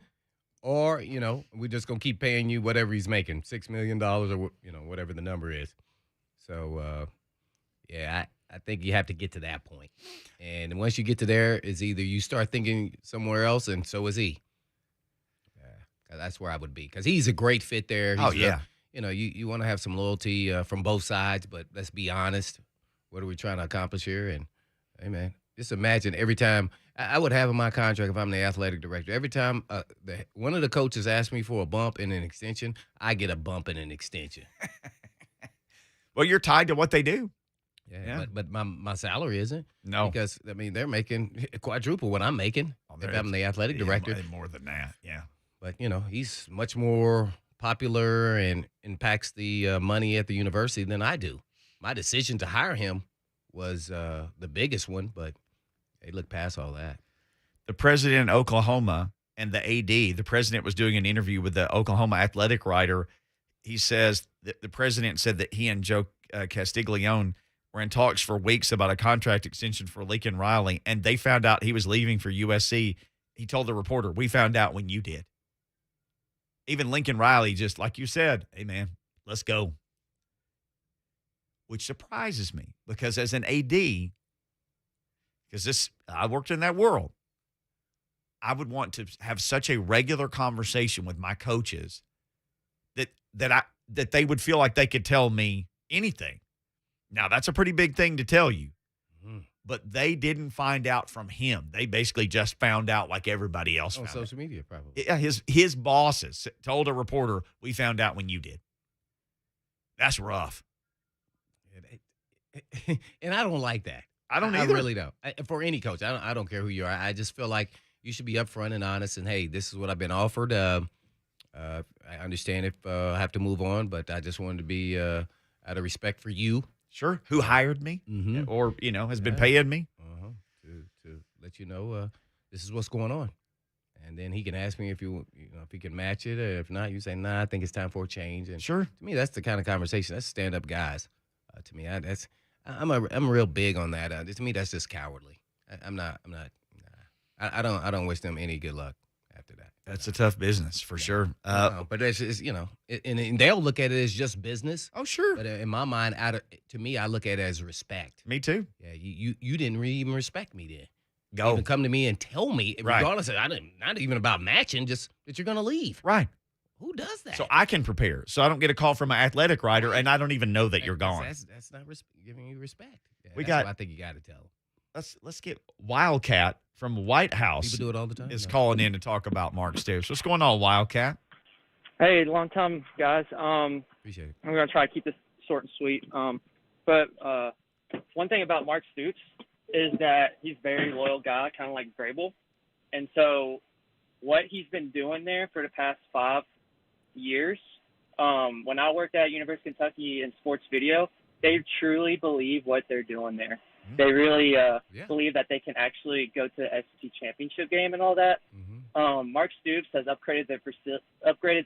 or we're just gonna keep paying you whatever he's making, $6 million or whatever the number is. So yeah, I think you have to get to that point, and once you get to there, is either you start thinking somewhere else, and so is he. Yeah, that's where I would be, because he's a great fit there. You want to have some loyalty from both sides, but let's be honest. What are we trying to accomplish here? And, hey, man, just imagine every time I would have in my contract, if I'm the athletic director, every time one of the coaches asks me for a bump and an extension, I get a bump and an extension. Well, you're tied to what they do. Yeah. But my salary isn't. No. Because, they're making quadruple what I'm making if I'm the athletic director. More than that, yeah. But, he's much more popular and impacts the money at the university than I do. My decision to hire him was the biggest one, but they look past all that. The president of Oklahoma and the AD, the president was doing an interview with the Oklahoma athletic writer. He says that the president said that he and Joe Castiglione were in talks for weeks about a contract extension for Lincoln Riley, and they found out he was leaving for USC. He told the reporter, "We found out when you did." Even Lincoln Riley, just like you said, "Hey, man, let's go." Which surprises me, because as an AD, I worked in that world, I would want to have such a regular conversation with my coaches that they would feel like they could tell me anything. Now, that's a pretty big thing to tell you, but they didn't find out from him. They basically just found out like everybody else on found social media, probably. Yeah, his bosses told a reporter, "We found out when you did." That's rough. And I don't like that. I don't either. I really don't. For any coach, I don't care who you are. I just feel like you should be upfront and honest. And hey, this is what I've been offered. I understand if I have to move on, but I just wanted to be out of respect for you. Sure. Who hired me, or has been paying me to let you know this is what's going on. And then he can ask me if if he can match it, or if not, you say, "Nah, I think it's time for a change." And sure, to me, that's the kind of conversation. That's stand-up guys. To me, I'm real big on that. To me, that's just cowardly. I'm not. I don't wish them any good luck after that. That's a tough business for sure. But it's just, and they'll look at it as just business. Oh, sure. But in my mind, to me, I look at it as respect. Me too. Yeah, you didn't really even respect me then. Go. Even come to me and tell me, Right. regardless of, not even about matching, just that you're going to leave. Right. Who does that? So I can prepare. So I don't get a call from an athletic writer, and I don't even know that you're gone. That's not giving you respect. Yeah, We that's got- what I think you got to tell them. Let's get Wildcat from White House People do it all the time. is calling in to talk about Mark Stoops. What's going on, Wildcat? Hey, long time, guys. Appreciate it. I'm going to try to keep this short and sweet. But one thing about Mark Stoops is that he's a very loyal guy, kind of like Grable. And so what he's been doing there for the past 5 years, when I worked at University of Kentucky in sports video, they truly believe what they're doing there. They really believe that they can actually go to the SEC championship game and all that. Mark Stoops has upgraded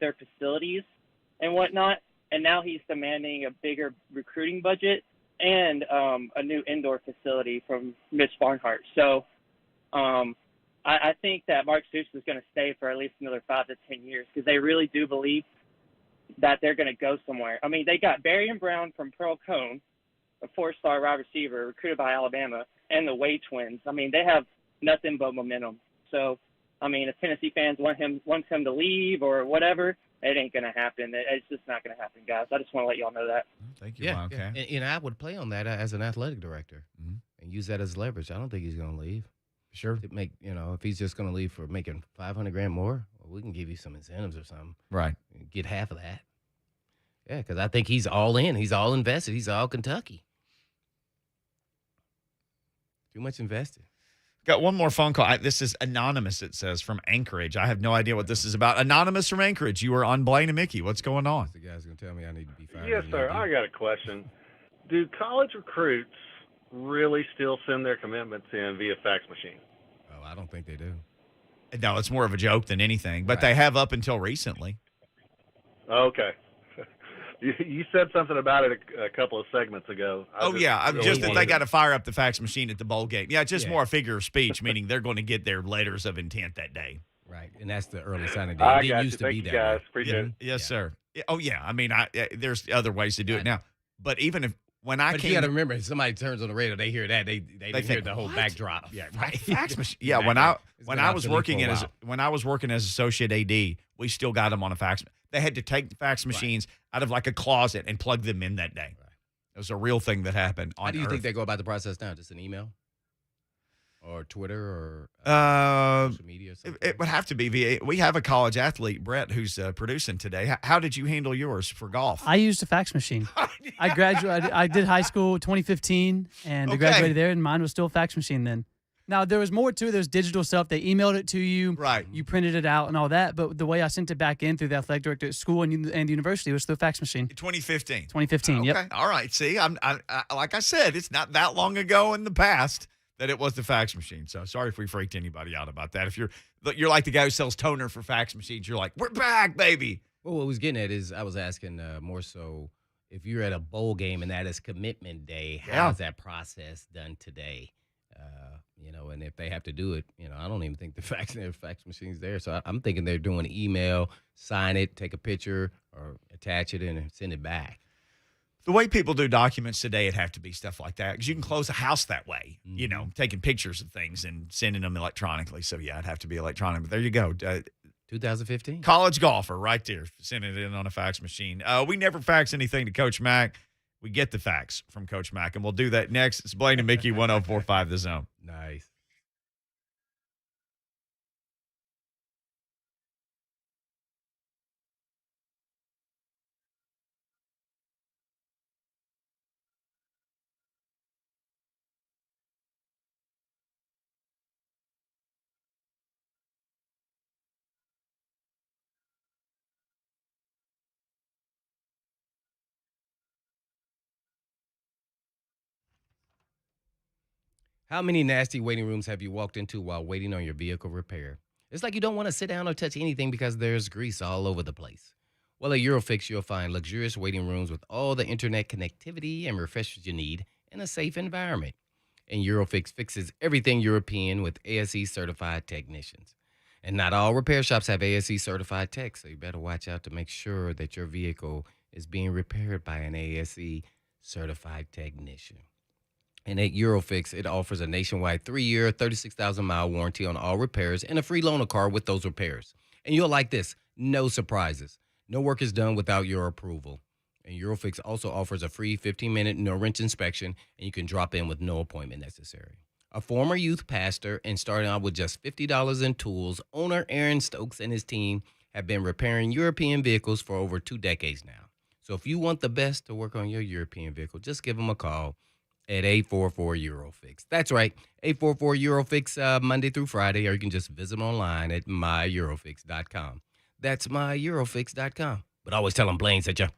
their facilities and whatnot, and now he's demanding a bigger recruiting budget and a new indoor facility from Mitch Barnhart. So I think that Mark Stoops is going to stay for at least another 5 to 10 years, because they really do believe that they're going to go somewhere. I mean, they got Barry Brown from Pearl Cone, a 4-star wide receiver recruited by Alabama, and the Wade twins. I mean, they have nothing but momentum. So, I mean, if Tennessee fans wants him to leave or whatever, it ain't going to happen. It's just not going to happen, guys. I just want to let y'all know that. Thank you, Yeah, Wildcat. yeah. And I would play on that as an athletic director and use that as leverage. I don't think he's going to leave. Sure. To make, if he's just going to leave for making $500,000 more, well, we can give you some incentives or something. Right. Get half of that. Yeah, because I think he's all in. He's all invested. He's all Kentucky. Too much invested. Got one more phone call. This is anonymous, it says, from Anchorage. I have no idea what this is about. Anonymous from Anchorage. You are on Blaine and Mickey. What's going on? The guy's going to tell me I need to be fired. Yes, sir. I got a question. Do college recruits really still send their commitments in via fax machine? Oh, I don't think they do. No, it's more of a joke than anything, but Right. they have up until recently. Okay. You said something about it a couple of segments ago. Just that they got to fire up the fax machine at the bowl game. Yeah, it's just Yeah. more a figure of speech, meaning they're going to get their letters of intent that day. Right. Right, and that's the early sign of day. I It didn't got you. used to Thank be you, that guys. way. Appreciate it. Yes, Yeah. sir. Oh yeah. I mean, there's other ways to do I it know. now. But even if when I But came, you got to remember, if somebody turns on the radio, they hear that they didn't hear think, the whole "What? backdrop. Yeah, right. fax machine. Yeah, when It's when been I was obsolete working for a as while. when I was working as associate AD, we still got them on a fax. They had to take the fax machines out of like a closet and plug them in that day. Right. It was a real thing that happened on How do you Earth. think they go about the process now? Just an email, or Twitter, or social media? Or It, something? it would have to be via. We have a college athlete, Brett, who's producing today. How did you handle yours for golf? I used a fax machine. I graduated. I did high school 2015, and I Okay. graduated there. And mine was still a fax machine then. Now there was more to it. There's digital stuff. They emailed it to you. Right. You printed it out and all that. But the way I sent it back in through the athletic director at school and the university was through a fax machine. 2015. 2015. Okay. Yep. All right. See, I like I said, it's not that long ago in the past that it was the fax machine. So sorry if we freaked anybody out about that. If you're like the guy who sells toner for fax machines, you're like, we're back, baby. Well, what I was getting at is I was asking more so if you're at a bowl game and that is commitment day, Yeah. how's that process done today? And if they have to do it, I don't even think the fax machine's there. So I'm thinking they're doing email, sign it, take a picture, or attach it and send it back. The way people do documents today, it'd have to be stuff like that because you can close a house that way, taking pictures of things and sending them electronically. So, yeah, it'd have to be electronic. But there you go. 2015. College golfer right there, sending it in on a fax machine. We never fax anything to Coach Mack. We get the fax from Coach Mack, and we'll do that next. It's Blaine and Mickey, 104.5 The Zone. Nice. How many nasty waiting rooms have you walked into while waiting on your vehicle repair? It's like you don't want to sit down or touch anything because there's grease all over the place. Well, at Eurofix, you'll find luxurious waiting rooms with all the internet connectivity and refreshers you need in a safe environment. And Eurofix fixes everything European with ASE certified technicians. And not all repair shops have ASE certified techs, so you better watch out to make sure that your vehicle is being repaired by an ASE certified technician. And at Eurofix, it offers a nationwide 3-year, 36,000-mile warranty on all repairs and a free loaner car with those repairs. And you'll like this, no surprises. No work is done without your approval. And Eurofix also offers a free 15-minute no-wrench inspection, and you can drop in with no appointment necessary. A former youth pastor and starting out with just $50 in tools, owner Aaron Stokes and his team have been repairing European vehicles for over 2 decades now. So if you want the best to work on your European vehicle, just give them a call at 844-EUROFIX. That's right, 844-EUROFIX Monday through Friday, or you can just visit online at myEurofix.com. That's myEurofix.com. But always tell them Blaine said you.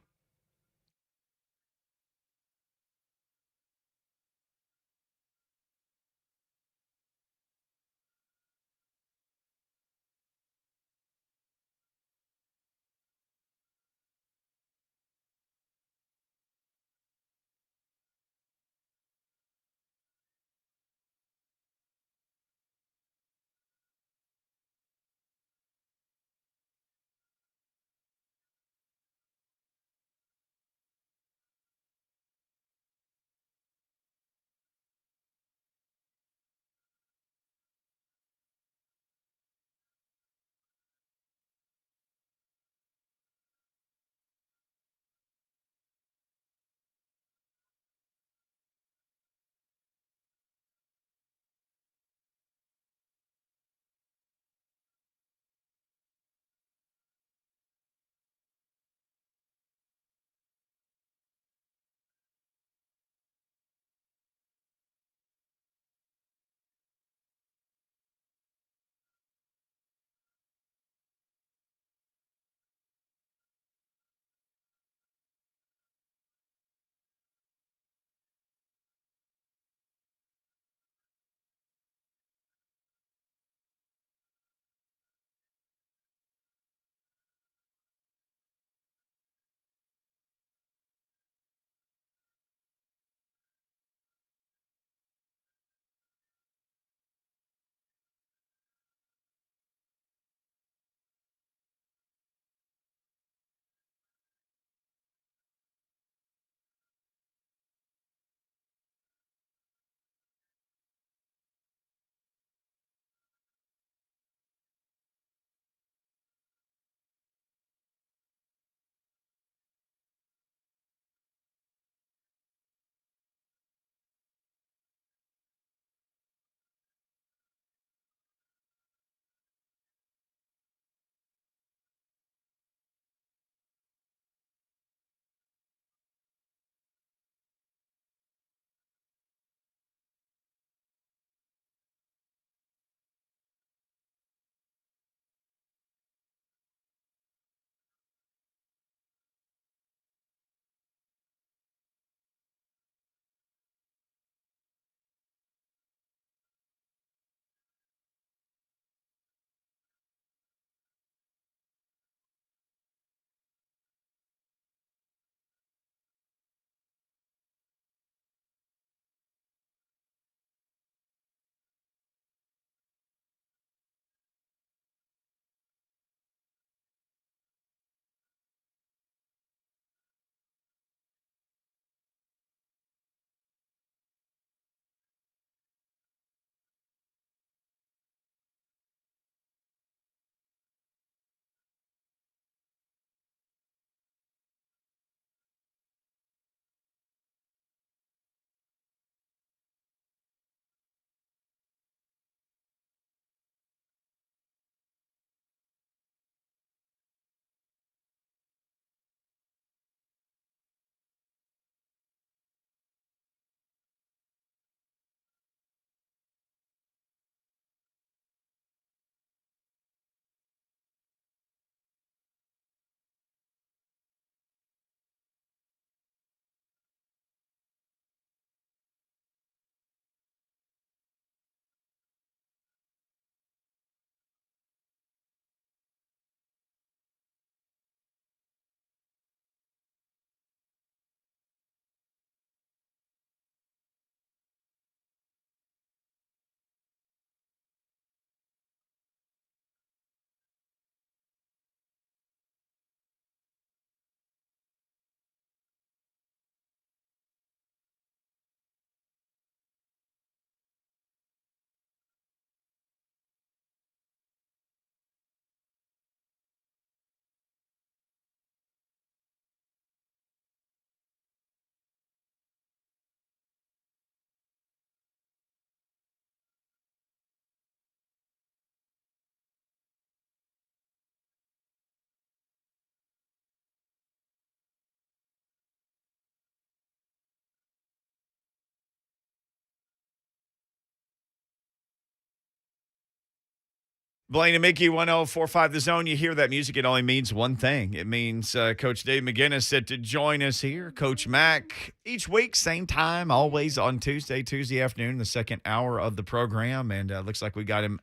Blaine and Mickey, 1045 The Zone. You hear that music, it only means one thing. It means Coach Dave McGinnis said to join us here. Coach Mack, each week, same time, always on Tuesday afternoon, the second hour of the program. And looks like we got him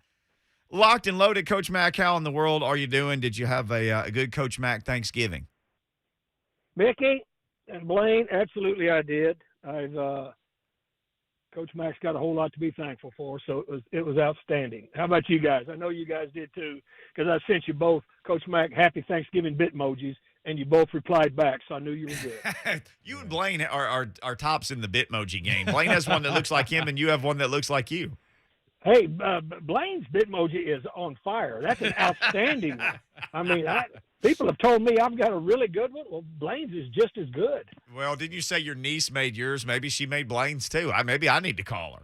locked and loaded. Coach Mack, how in the world are you doing? Did you have a good Coach Mack Thanksgiving? Mickey and Blaine, absolutely I did. Coach Mack's got a whole lot to be thankful for, so it was outstanding. How about you guys? I know you guys did too, because I sent you both, Coach Mack, happy Thanksgiving Bitmojis, and you both replied back, so I knew you were good. You and Blaine are tops in the Bitmoji game. Blaine has one that looks like him, and you have one that looks like you. Hey, Blaine's Bitmoji is on fire. That's an outstanding one. I mean, people have told me I've got a really good one. Well, Blaine's is just as good. Well, didn't you say your niece made yours? Maybe she made Blaine's too. Maybe I need to call her.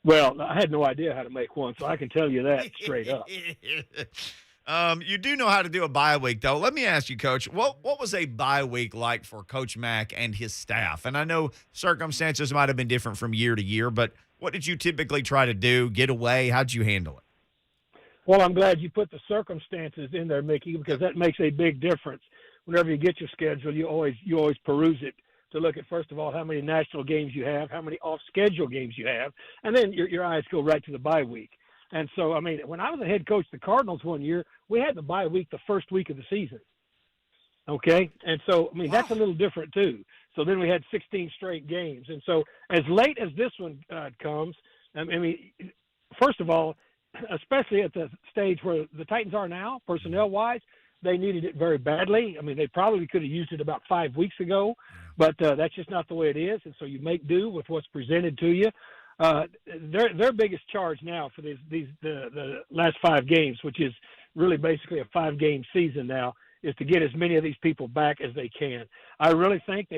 Well, I had no idea how to make one, so I can tell you that straight up. You do know how to do a bye week, though. Let me ask you, Coach, what was a bye week like for Coach Mack and his staff? And I know circumstances might have been different from year to year, but what did you typically try to do, get away? How'd you handle it? Well, I'm glad you put the circumstances in there, Mickey, because that makes a big difference. Whenever you get your schedule, you always peruse it to look at, first of all, how many national games you have, how many off-schedule games you have, and then your eyes go right to the bye week. And so, I mean, when I was the head coach of the Cardinals one year, we had the bye week the first week of the season. Okay? And so, I mean, that's a little different too. So then we had 16 straight games. And so as late as this one comes, I mean, first of all, especially at the stage where the Titans are now, personnel-wise, they needed it very badly. I mean, they probably could have used it about 5 weeks ago, but that's just not the way it is. And so you make do with what's presented to you. Their biggest charge now for the last 5 games, which is really basically a 5-game season now, is to get as many of these people back as they can. I really think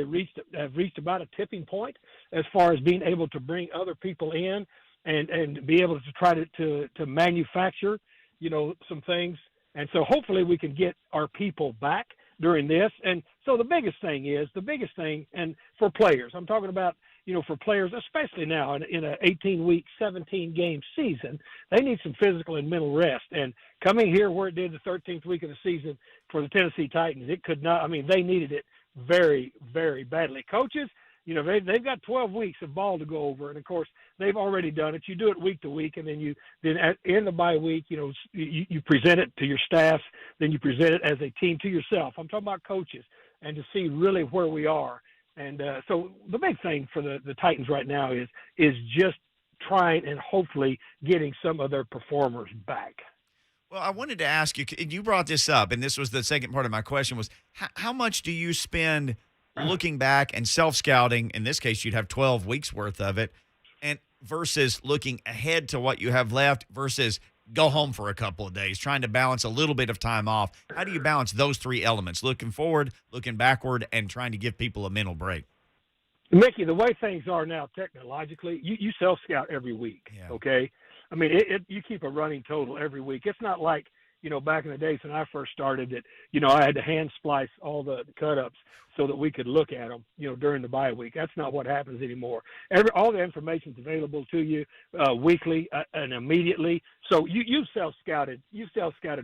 have reached about a tipping point as far as being able to bring other people in and be able to try to manufacture, some things. And so hopefully we can get our people back during this. And so the biggest thing, and for players, I'm talking about, for players, especially now in an 18-week, 17-game season, they need some physical and mental rest. And coming here where it did the 13th week of the season for the Tennessee Titans, it could not. I mean, they needed it very, very badly. Coaches, they've got 12 weeks of ball to go over, and of course they've already done it. You do it week to week, and then in the bye week, you present it to your staffs, then you present it as a team to yourself. I'm talking about coaches, and to see really where we are. And so the big thing for the Titans right now is just trying and hopefully getting some of their performers back. Well, I wanted to ask you, you brought this up, and this was the second part of my question was, how much do you spend looking back and self-scouting? In this case, you'd have 12 weeks worth of it, and versus looking ahead to what you have left versus go home for a couple of days, trying to balance a little bit of time off. How do you balance those 3 elements, looking forward, looking backward, and trying to give people a mental break? Mickey, the way things are now technologically, you self-scout every week, okay? I mean, you keep a running total every week. It's not like, back in the days when I first started that, I had to hand splice all the cut-ups so that we could look at them, during the bye week. That's not what happens anymore. All the information's available to you weekly and immediately. So you self-scouted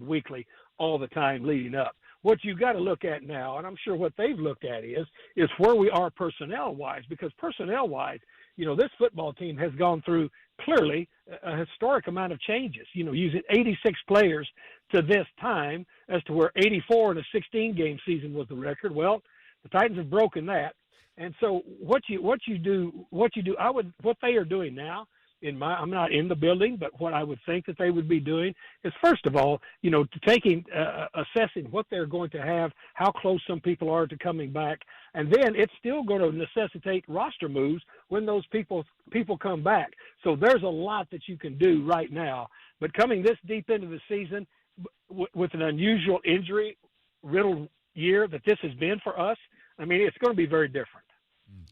weekly all the time leading up. What you got to look at now, and I'm sure what they've looked at is where we are personnel-wise, because personnel-wise, this football team has gone through clearly a historic amount of changes, using 86 players to this time as to where 84 in a 16-game season was the record. Well, the Titans have broken that. And so what they are doing now, I'm not in the building, but what I would think that they would be doing is, first of all, assessing what they're going to have, how close some people are to coming back, and then it's still going to necessitate roster moves when those people come back. So there's a lot that you can do right now. But coming this deep into the season with an unusual injury-riddled year that this has been for us, I mean, it's going to be very different.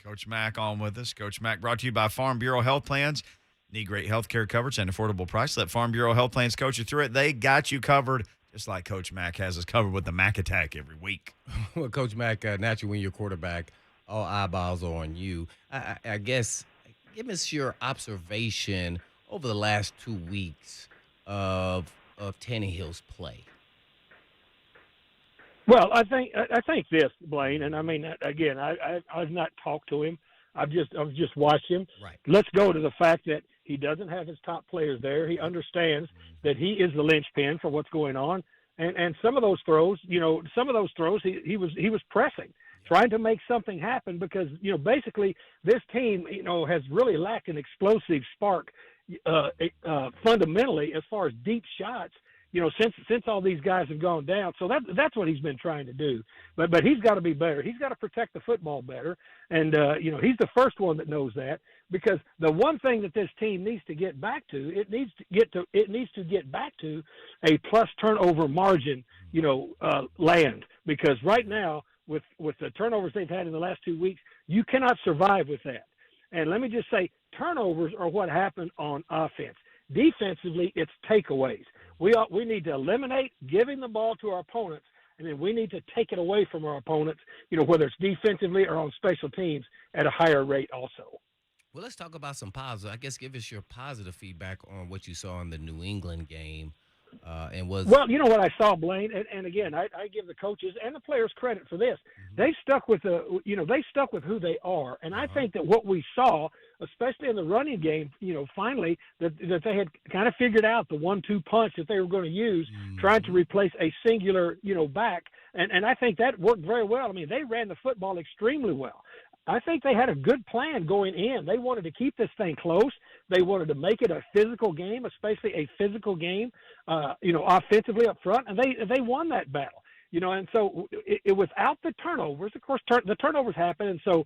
Coach Mack on with us. Coach Mack brought to you by Farm Bureau Health Plans. Need great health care coverage and affordable price? Let Farm Bureau Health Plans coach you through it. They got you covered, just like Coach Mack has us covered with the Mack Attack every week. Well, Coach Mack, naturally when you're quarterback, all eyeballs are on you. I guess give us your observation over the last 2 weeks of Tannehill's play? Well, I think this, Blaine, and I mean, again, I've not talked to him. I've just watched him. Right. Let's go to the fact that he doesn't have his top players there. He understands that he is the linchpin for what's going on, and some of those throws, he was pressing, trying to make something happen because basically this team has really lacked an explosive spark fundamentally as far as deep shots. Since all these guys have gone down. So that's what he's been trying to do. But he's got to be better. He's got to protect the football better. And, he's the first one that knows that because the one thing that this team needs to get back to, it needs to get back to a plus turnover margin, land. Because right now with the turnovers they've had in the last 2 weeks, you cannot survive with that. And let me just say, turnovers are what happened on offense. Defensively, it's takeaways. We need to eliminate giving the ball to our opponents, and then we need to take it away from our opponents, whether it's defensively or on special teams at a higher rate also. Well, let's talk about some positive. I guess give us your positive feedback on what you saw in the New England game. Well, you know what I saw, Blaine, and again, I give the coaches and the players credit for this. They stuck with who they are, and I think that what we saw, especially in the running game, finally that they had kind of figured out the 1-2 punch that they were going to use, trying to replace a singular, back, and I think that worked very well. I mean, they ran the football extremely well. I think they had a good plan going in. They wanted to keep this thing close. They wanted to make it a physical game, especially a physical game, offensively up front, and they won that battle. And so it without the turnovers, of course, the turnovers happen, and so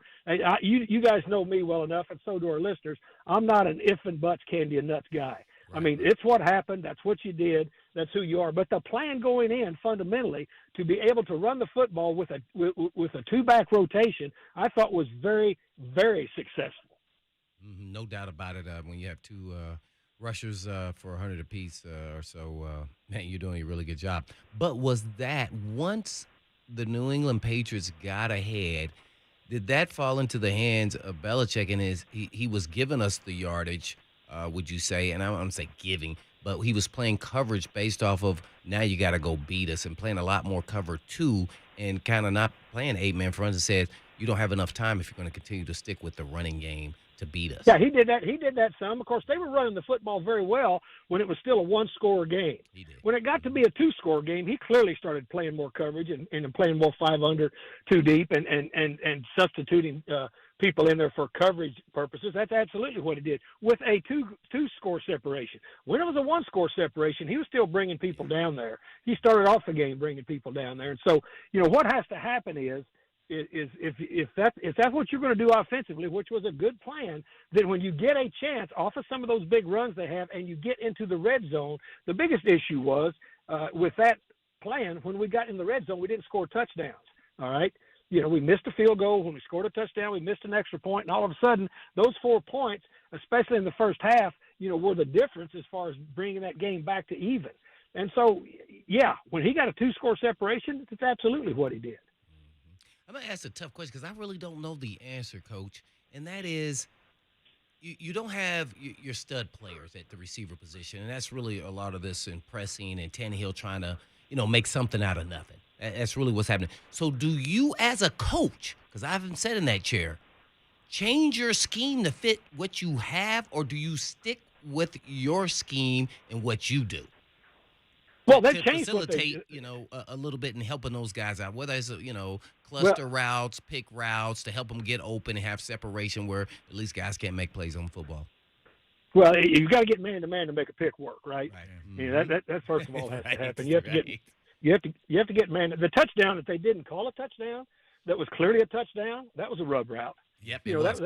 you guys know me well enough, and so do our listeners. I'm not an if and buts, candy and nuts guy. Right. I mean, it's what happened. That's what you did. That's who you are. But the plan going in, fundamentally, to be able to run the football with a two-back rotation, I thought was very, very successful. No doubt about it. When you have two rushers for 100 apiece or so, man, you're doing a really good job. But was that once the New England Patriots got ahead, did that fall into the hands of Belichick? And he was giving us the yardage, would you say? And I don't say giving, but he was playing coverage based off of now you got to go beat us and playing a lot more cover two and kind of not playing 8-man fronts and said you don't have enough time if you're going to continue to stick with the running game to beat us. Yeah, he did that. He did that some. Of course, they were running the football very well when it was still a one-score game. He did. When it got to be a two-score game, he clearly started playing more coverage and playing more 5 under, 2 deep, and substituting people in there for coverage purposes. That's absolutely what he did with a two-score separation. When it was a one-score separation, he was still bringing people down there. He started off the game bringing people down there. And so, what has to happen is if that's what you're going to do offensively, which was a good plan, then when you get a chance off of some of those big runs they have and you get into the red zone, the biggest issue was with that plan, when we got in the red zone, we didn't score touchdowns, all right? We missed a field goal. When we scored a touchdown, we missed an extra point, and all of a sudden, those 4 points, especially in the first half, were the difference as far as bringing that game back to even. And so, yeah, when he got a 2-score separation, that's absolutely what he did. I'm going to ask a tough question because I really don't know the answer, Coach, and that is you don't have your stud players at the receiver position, and that's really a lot of this in pressing and Tannehill trying to, make something out of nothing. That's really what's happening. So do you as a coach, because I haven't sat in that chair, change your scheme to fit what you have, or do you stick with your scheme and what you do? Well, to that changed facilitate, a little bit in helping those guys out, whether it's, cluster routes, pick routes to help them get open and have separation where at least guys can't make plays on football. Well, you've got to get man-to-man to make a pick work, right? Right. That first of all has Right. to happen. You have to get man. The touchdown that they didn't call a touchdown, that was clearly a touchdown, that was a rub route. Yep, that was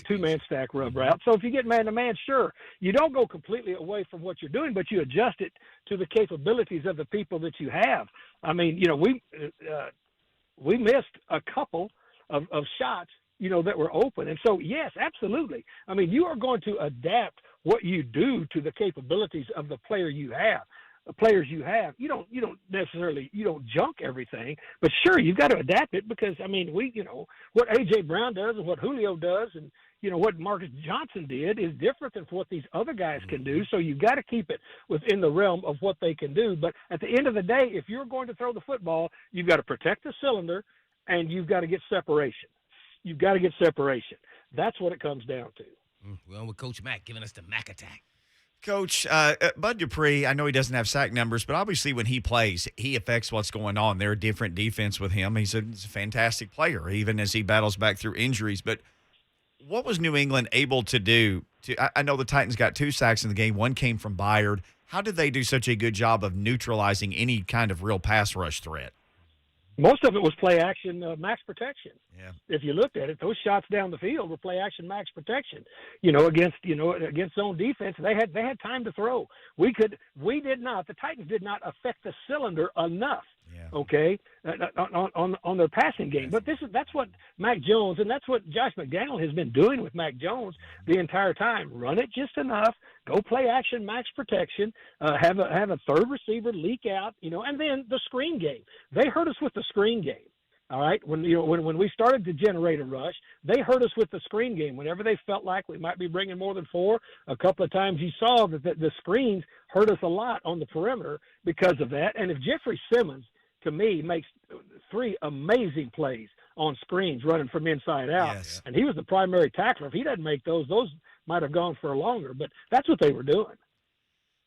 a 2-man stack rub route. So if you get man-to-man, sure, you don't go completely away from what you're doing, but you adjust it to the capabilities of the people that you have. I mean, we missed a couple of shots, that were open. And so, yes, absolutely. I mean, you are going to adapt what you do to the capabilities of the player you have. players you have, you don't necessarily junk everything, but sure, you've got to adapt it because I mean what A.J. Brown does and what Julio does and what Marcus Johnson did is different than what these other guys can do. So you've got to keep it within the realm of what they can do. But at the end of the day, if you're going to throw the football, you've got to protect the cylinder and you've got to get separation. You've got to get separation. That's what it comes down to. Well, with Coach Mack giving us the Mack attack. Coach, Bud Dupree, I know he doesn't have sack numbers, but obviously when he plays, he affects what's going on. They're a different defense with him. He's a fantastic player, even as he battles back through injuries. But what was New England able to do? I know the Titans got 2 sacks in the game. One came from Byard. How did they do such a good job of neutralizing any kind of real pass rush threat? Most of it was play action max protection. Yeah. If you looked at it, those shots down the field were play action max protection. Against zone defense, they had time to throw. The Titans did not affect the cylinder enough. Yeah. Okay, on their passing game. But that's what Mac Jones and that's what Josh McDaniel has been doing with Mac Jones the entire time. Run it just enough, go play action max protection, have a third receiver leak out, and then the screen game. They hurt us with the screen game. All right, when we started to generate a rush, they hurt us with the screen game. Whenever they felt like we might be bringing more than 4, a couple of times you saw that the screens hurt us a lot on the perimeter because of that. And if Jeffrey Simmons, to me, makes 3 amazing plays on screens running from inside out, yes. And he was the primary tackler. If he doesn't make those might have gone for longer. But that's what they were doing.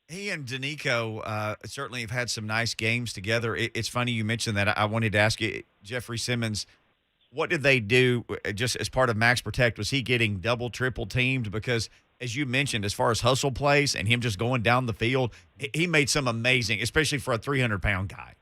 He and Danico certainly have had some nice games together. It's funny you mentioned that. I wanted to ask you, Jeffrey Simmons, what did they do just as part of Max Protect? Was he getting double, triple teamed? Because, as you mentioned, as far as hustle plays and him just going down the field, he made some amazing, especially for a 300-pound guy.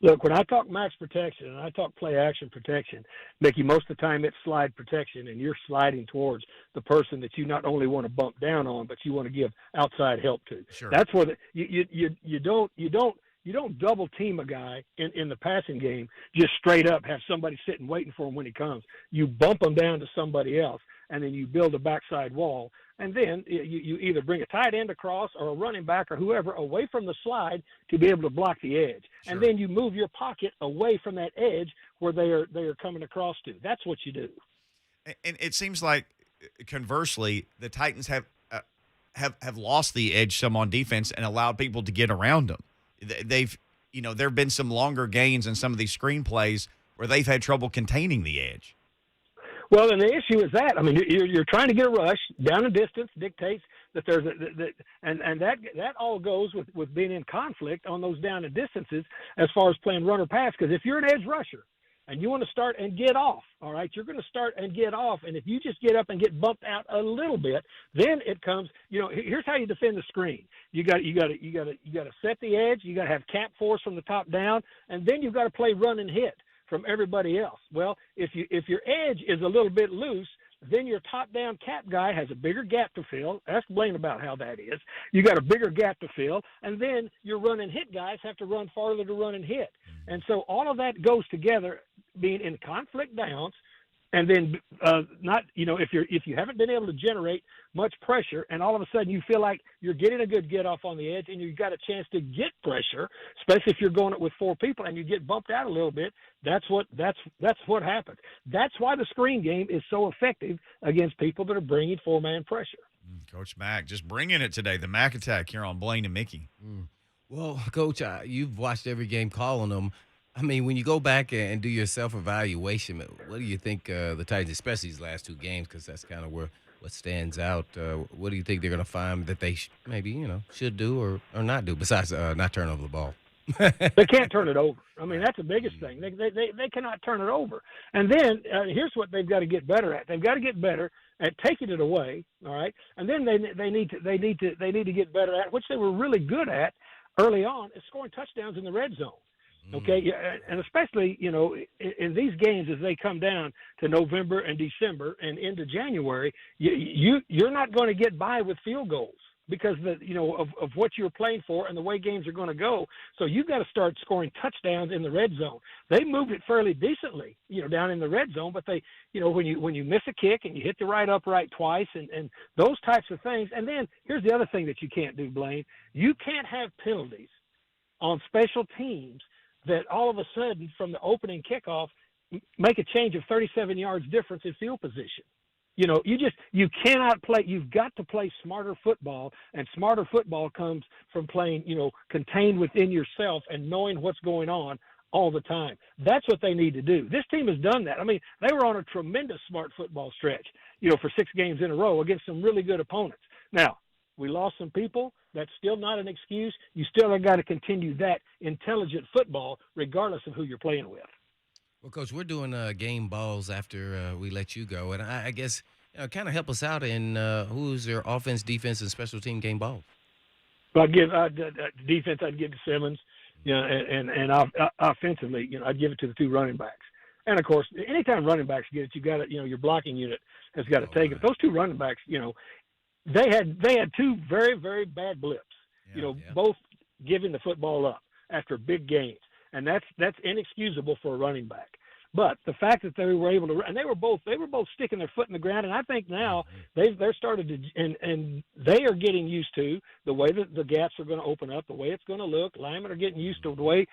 Look, when I talk max protection and I talk play action protection, Mickey, most of the time it's slide protection, and you're sliding towards the person that you not only want to bump down on, but you want to give outside help to. Sure. That's where you don't double team a guy in the passing game. Just straight up have somebody sitting waiting for him when he comes. You bump him down to somebody else, and then you build a backside wall. And then you either bring a tight end across or a running back or whoever away from the slide to be able to block the edge. Sure. And then you move your pocket away from that edge where they are coming across to. That's what you do. And it seems like, conversely, the Titans have lost the edge some on defense and allowed people to get around them. They've, there have been some longer gains in some of these screen plays where they've had trouble containing the edge. Well, and the issue is that, I mean, you're trying to get a rush down a distance dictates that there's and that all goes with being in conflict on those down and distances as far as playing run or pass. Because if you're an edge rusher and you want to start and get off, all right, you're going to start and get off. And if you just get up and get bumped out a little bit, then it comes, here's how you defend the screen. You got to set the edge. You got to have cap force from the top down, and then you've got to play run and hit from everybody else. Well, if your edge is a little bit loose, then your top-down cap guy has a bigger gap to fill. Ask Blaine about how that is. You got a bigger gap to fill, and then your run and hit guys have to run farther to run and hit. And so all of that goes together, being in conflict downs, and then if you haven't been able to generate much pressure, and all of a sudden you feel like you're getting a good get off on the edge, and you've got a chance to get pressure, especially if you're going it with 4 people and you get bumped out a little bit. That's what happens. That's why the screen game is so effective against people that are bringing 4-man pressure. Coach Mack just bringing it today. The Mack attack here on Blaine and Mickey. Well, Coach, you've watched every game calling them. I mean, when you go back and do your self-evaluation, what do you think the Titans, especially these last 2 games, because that's kind of what stands out, what do you think they're going to find that they should do or not do, besides not turn over the ball? They can't turn it over. I mean, that's the biggest thing. They cannot turn it over. And then here's what they've got to get better at. They've got to get better at taking it away, all right? And then they need to get better at, which they were really good at early on, is scoring touchdowns in the red zone. Okay, and especially, in these games as they come down to November and December and into January, you're not going to get by with field goals because of what you're playing for and the way games are going to go. So you've got to start scoring touchdowns in the red zone. They moved it fairly decently, down in the red zone, but they, when you miss a kick and you hit the right upright twice and those types of things. And then here's the other thing that you can't do, Blaine. You can't have penalties on special teams that all of a sudden from the opening kickoff make a change of 37 yards difference in field position. You cannot play. You've got to play smarter football, and smarter football comes from playing, contained within yourself and knowing what's going on all the time. That's what they need to do. This team has done that. I mean, they were on a tremendous smart football stretch, for 6 games in a row against some really good opponents. Now, we lost some people. That's still not an excuse. You still got to continue that intelligent football regardless of who you're playing with. Well, Coach, we're doing game balls after we let you go. And I guess kind of help us out in who's your offense, defense, and special team game balls. Well, defense, I'd give to Simmons, and offensively, I'd give it to the 2 running backs. And, of course, anytime running backs get it, you got to, your blocking unit has got to take it. Those 2 running backs, they had 2 very, very bad blips, both giving the football up after big games. And that's inexcusable for a running back. But the fact that they were able to, and they were both sticking their foot in the ground, and I think now they're started to, and they are getting used to the way that the gaps are going to open up, the way it's going to look. Linemen are getting used to the way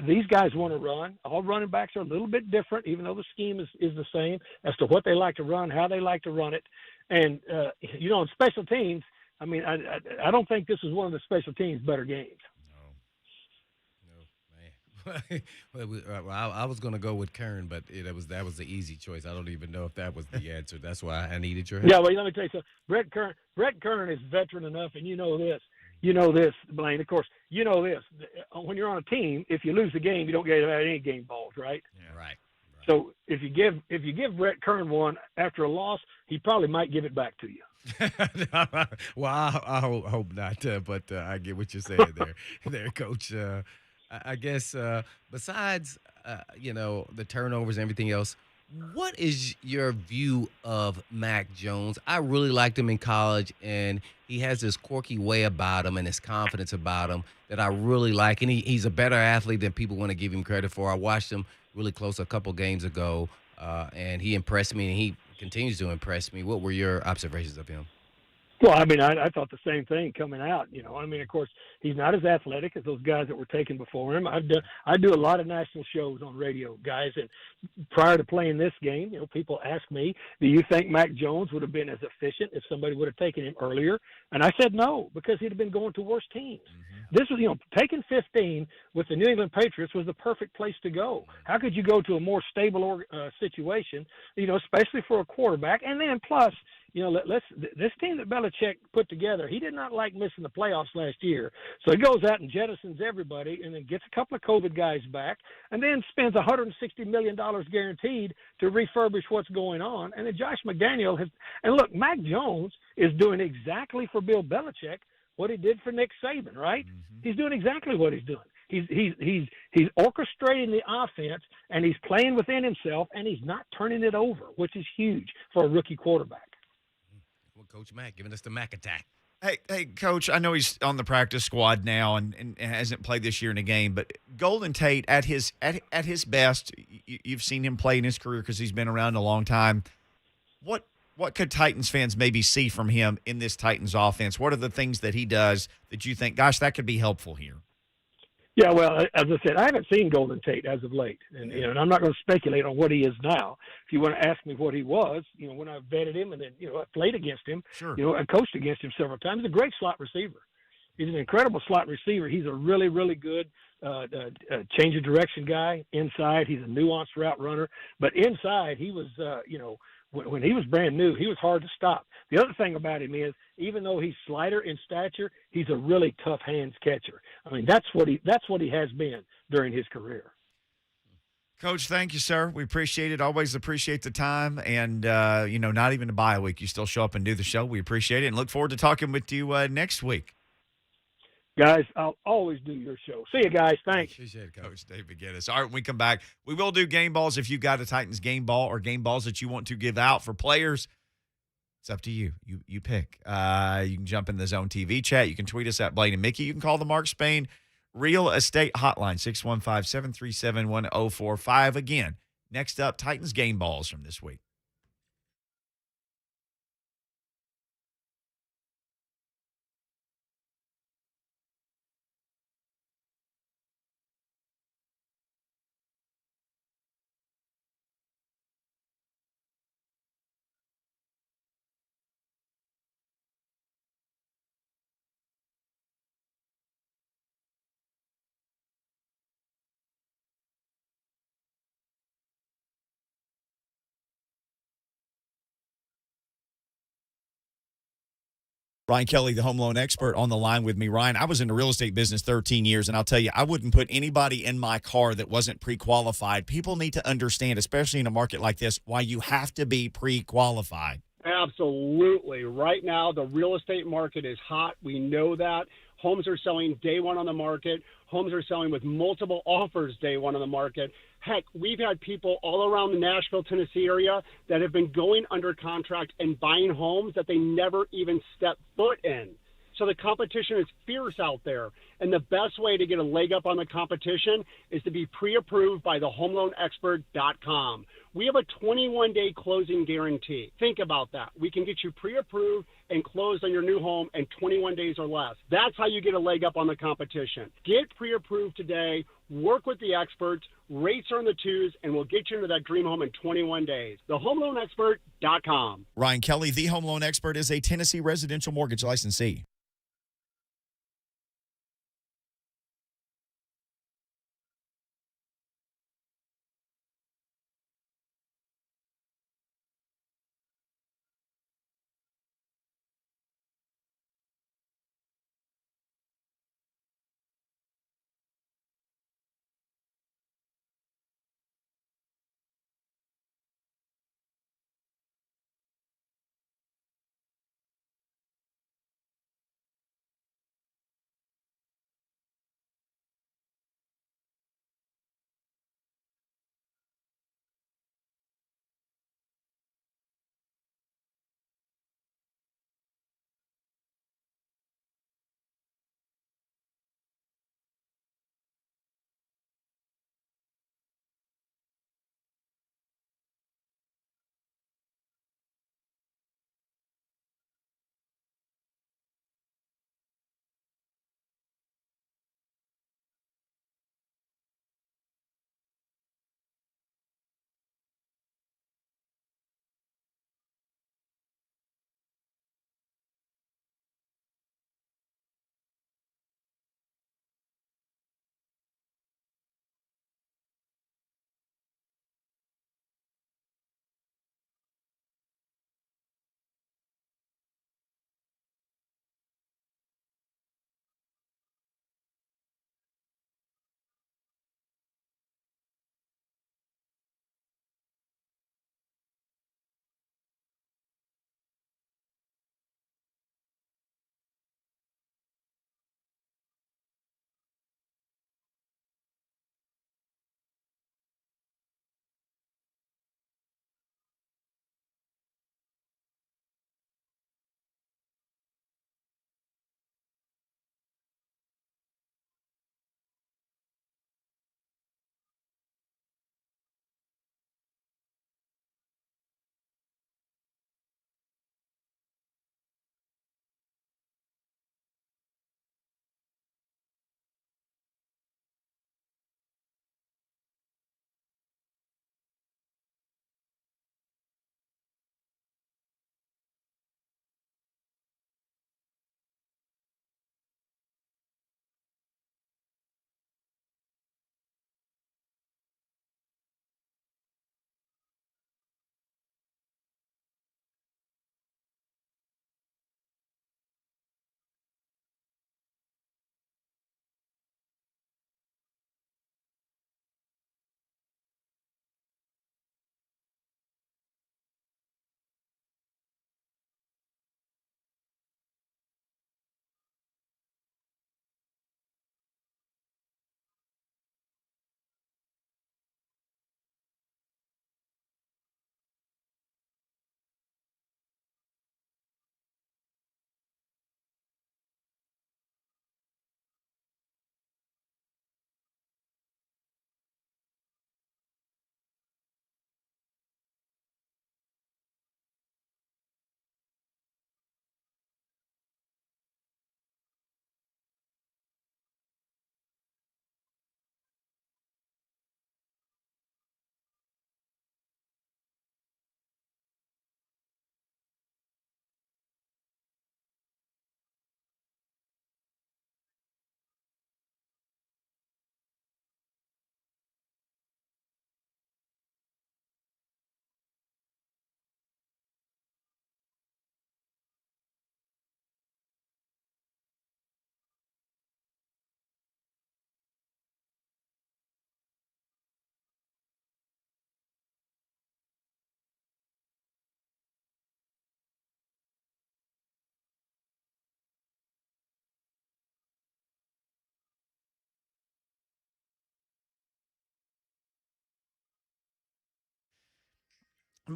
these guys want to run. All running backs are a little bit different, even though the scheme is the same as to what they like to run, how they like to run it. And in special teams, I mean, I don't think this is one of the special teams' better games. Well, I was going to go with Kern, but that was the easy choice. I don't even know if that was the answer. That's why I needed your help. Yeah, well, let me tell you something. Brett Kern is veteran enough, and you know this, Blaine. Of course, you know this. When you're on a team, if you lose the game, you don't get any game balls, right? Yeah. Right. So if you give Brett Kern one after a loss, he probably might give it back to you. Well, I hope not, but I get what you're saying there, Coach. I guess besides, the turnovers and everything else, what is your view of Mac Jones? I really liked him in college, and he has this quirky way about him and his confidence about him that I really like. And he's a better athlete than people want to give him credit for. I watched him really close a couple games ago, and he impressed me, and he continues to impress me. What were your observations of him? Well, I mean, I thought the same thing coming out. I mean, of course, he's not as athletic as those guys that were taken before him. I do a lot of national shows on radio, guys, and prior to playing this game, people ask me, do you think Mac Jones would have been as efficient if somebody would have taken him earlier? And I said no, because he'd have been going to worse teams. Mm-hmm. This was, taking 15 with the New England Patriots was the perfect place to go. How could you go to a more stable situation, especially for a quarterback? And then plus, this team that Belichick put together, he did not like missing the playoffs last year. So he goes out and jettisons everybody and then gets a couple of COVID guys back and then spends $160 million guaranteed to refurbish what's going on. And then Josh McDaniel and look, Mac Jones is doing exactly for Bill Belichick what he did for Nick Saban, right? Mm-hmm. He's doing exactly what he's doing. He's orchestrating the offense, and he's playing within himself, and he's not turning it over, which is huge for a rookie quarterback. Well, Coach Mack giving us the Mac attack. Hey, Coach, I know he's on the practice squad now and hasn't played this year in a game, but Golden Tate at his best, you've seen him play in his career because he's been around a long time. What could Titans fans maybe see from him in this Titans offense? What are the things that he does that you think, gosh, that could be helpful here? Yeah, well, as I said, I haven't seen Golden Tate as of late, and and I'm not going to speculate on what he is now. If you want to ask me what he was, when I vetted him and then I played against him, sure. I coached against him several times. He's a great slot receiver. He's an incredible slot receiver. He's a really, really good change of direction guy inside. He's a nuanced route runner, but inside he was, when he was brand new, he was hard to stop. The other thing about him is, even though he's slighter in stature, he's a really tough hands catcher. I mean, that's what he has been during his career. Coach, thank you, sir. We appreciate it. Always appreciate the time. And, not even a bye week. You still show up and do the show. We appreciate it and look forward to talking with you next week. Guys, I'll always do your show. See you guys. Thanks. Appreciate it, Coach Dave McGinnis. All right, when we come back, we will do game balls if you've got a Titans game ball or game balls that you want to give out for players. It's up to you. You pick. You can jump in the Zone TV chat. You can tweet us at Blaine and Mickey. You can call the Mark Spain Real Estate Hotline, 615-737-1045. Again, next up, Titans game balls from this week. Ryan Kelly, the home loan expert, on the line with me. Ryan, I was in the real estate business 13 years, and I'll tell you, I wouldn't put anybody in my car that wasn't pre-qualified. People need to understand, especially in a market like this, why you have to be pre-qualified. Absolutely. Right now, the real estate market is hot. We know that. Homes are selling day one on the market. Homes are selling with multiple offers day one on the market. Heck, we've had people all around the Nashville, Tennessee area that have been going under contract and buying homes that they never even stepped foot in. So the competition is fierce out there. And the best way to get a leg up on the competition is to be pre-approved by thehomeloanexpert.com. We have a 21-day closing guarantee. Think about that. We can get you pre-approved and closed on your new home in 21 days or less. That's how you get a leg up on the competition. Get pre-approved today. Work with the experts. Rates are in the twos, and we'll get you into that dream home in 21 days. Thehomeloanexpert.com. Ryan Kelly, the home loan expert, is a Tennessee residential mortgage licensee.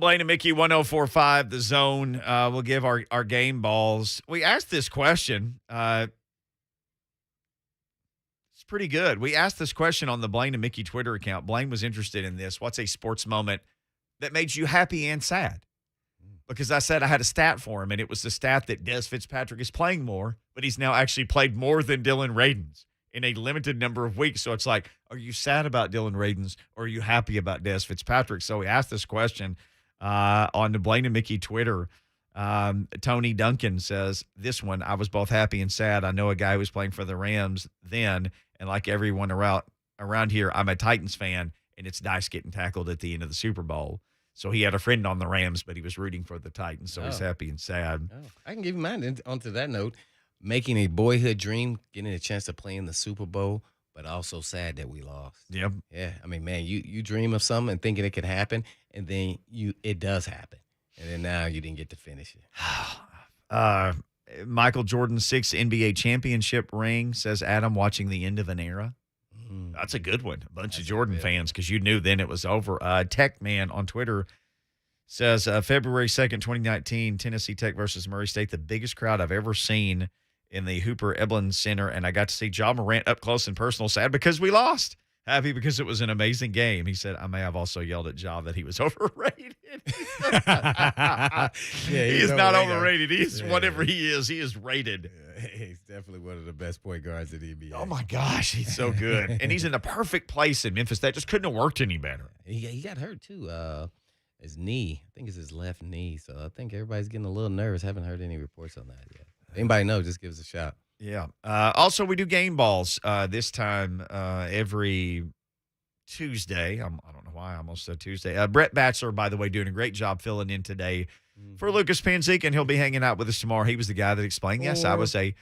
Blaine and Mickey, 104.5, The Zone. We'll give our game balls. We asked this question. It's pretty good. We asked this question on the Blaine and Mickey Twitter account. Blaine was interested in this. What's a sports moment that made you happy and sad? Because I said I had a stat for him, and it was the stat that Des Fitzpatrick is playing more, but he's now actually played more than Dylan Radins in a limited number of weeks. So it's like, are you sad about Dylan Radins, or are you happy about Des Fitzpatrick? So we asked this question on the Blaine and Mickey Twitter. Tony Duncan says, this one, I was both happy and sad. I know a guy who was playing for the Rams then, and like everyone around here, I'm a Titans fan, and it's nice getting tackled at the end of the Super Bowl. So he had a friend on the Rams, but he was rooting for the Titans, so he's happy and sad. Oh, I can give you mine onto that note. Making a boyhood dream, getting a chance to play in the Super Bowl, but also sad that we lost. Yep. Yeah, I mean, man, you dream of something and thinking it could happen, and then it does happen. And then now you didn't get to finish it. Michael Jordan's 6th NBA championship ring, says Adam, watching the end of an era. That's a good one. A bunch of Jordan fans, because you knew then it was over. Tech Man on Twitter says, February 2nd, 2019, Tennessee Tech versus Murray State, the biggest crowd I've ever seen in the Hooper Eblen Center, and I got to see Ja Morant up close and personal. Sad because we lost. Happy because it was an amazing game. He said, I may have also yelled at Ja that he was overrated. He is not overrated. He is whatever he is rated. Yeah, he's definitely one of the best point guards in the NBA. Oh, my gosh. He's so good. And he's in the perfect place in Memphis. That just couldn't have worked any better. He got hurt, too. His knee. I think it's his left knee. So I think everybody's getting a little nervous. Haven't heard any reports on that yet. If anybody knows, just give us a shout. Yeah. Also, we do game balls this time every Tuesday. I don't know why I almost said Tuesday. Brett Batchelor, by the way, doing a great job filling in today for Lucas Panzik, and he'll be hanging out with us tomorrow. He was the guy that explained, yes, I was a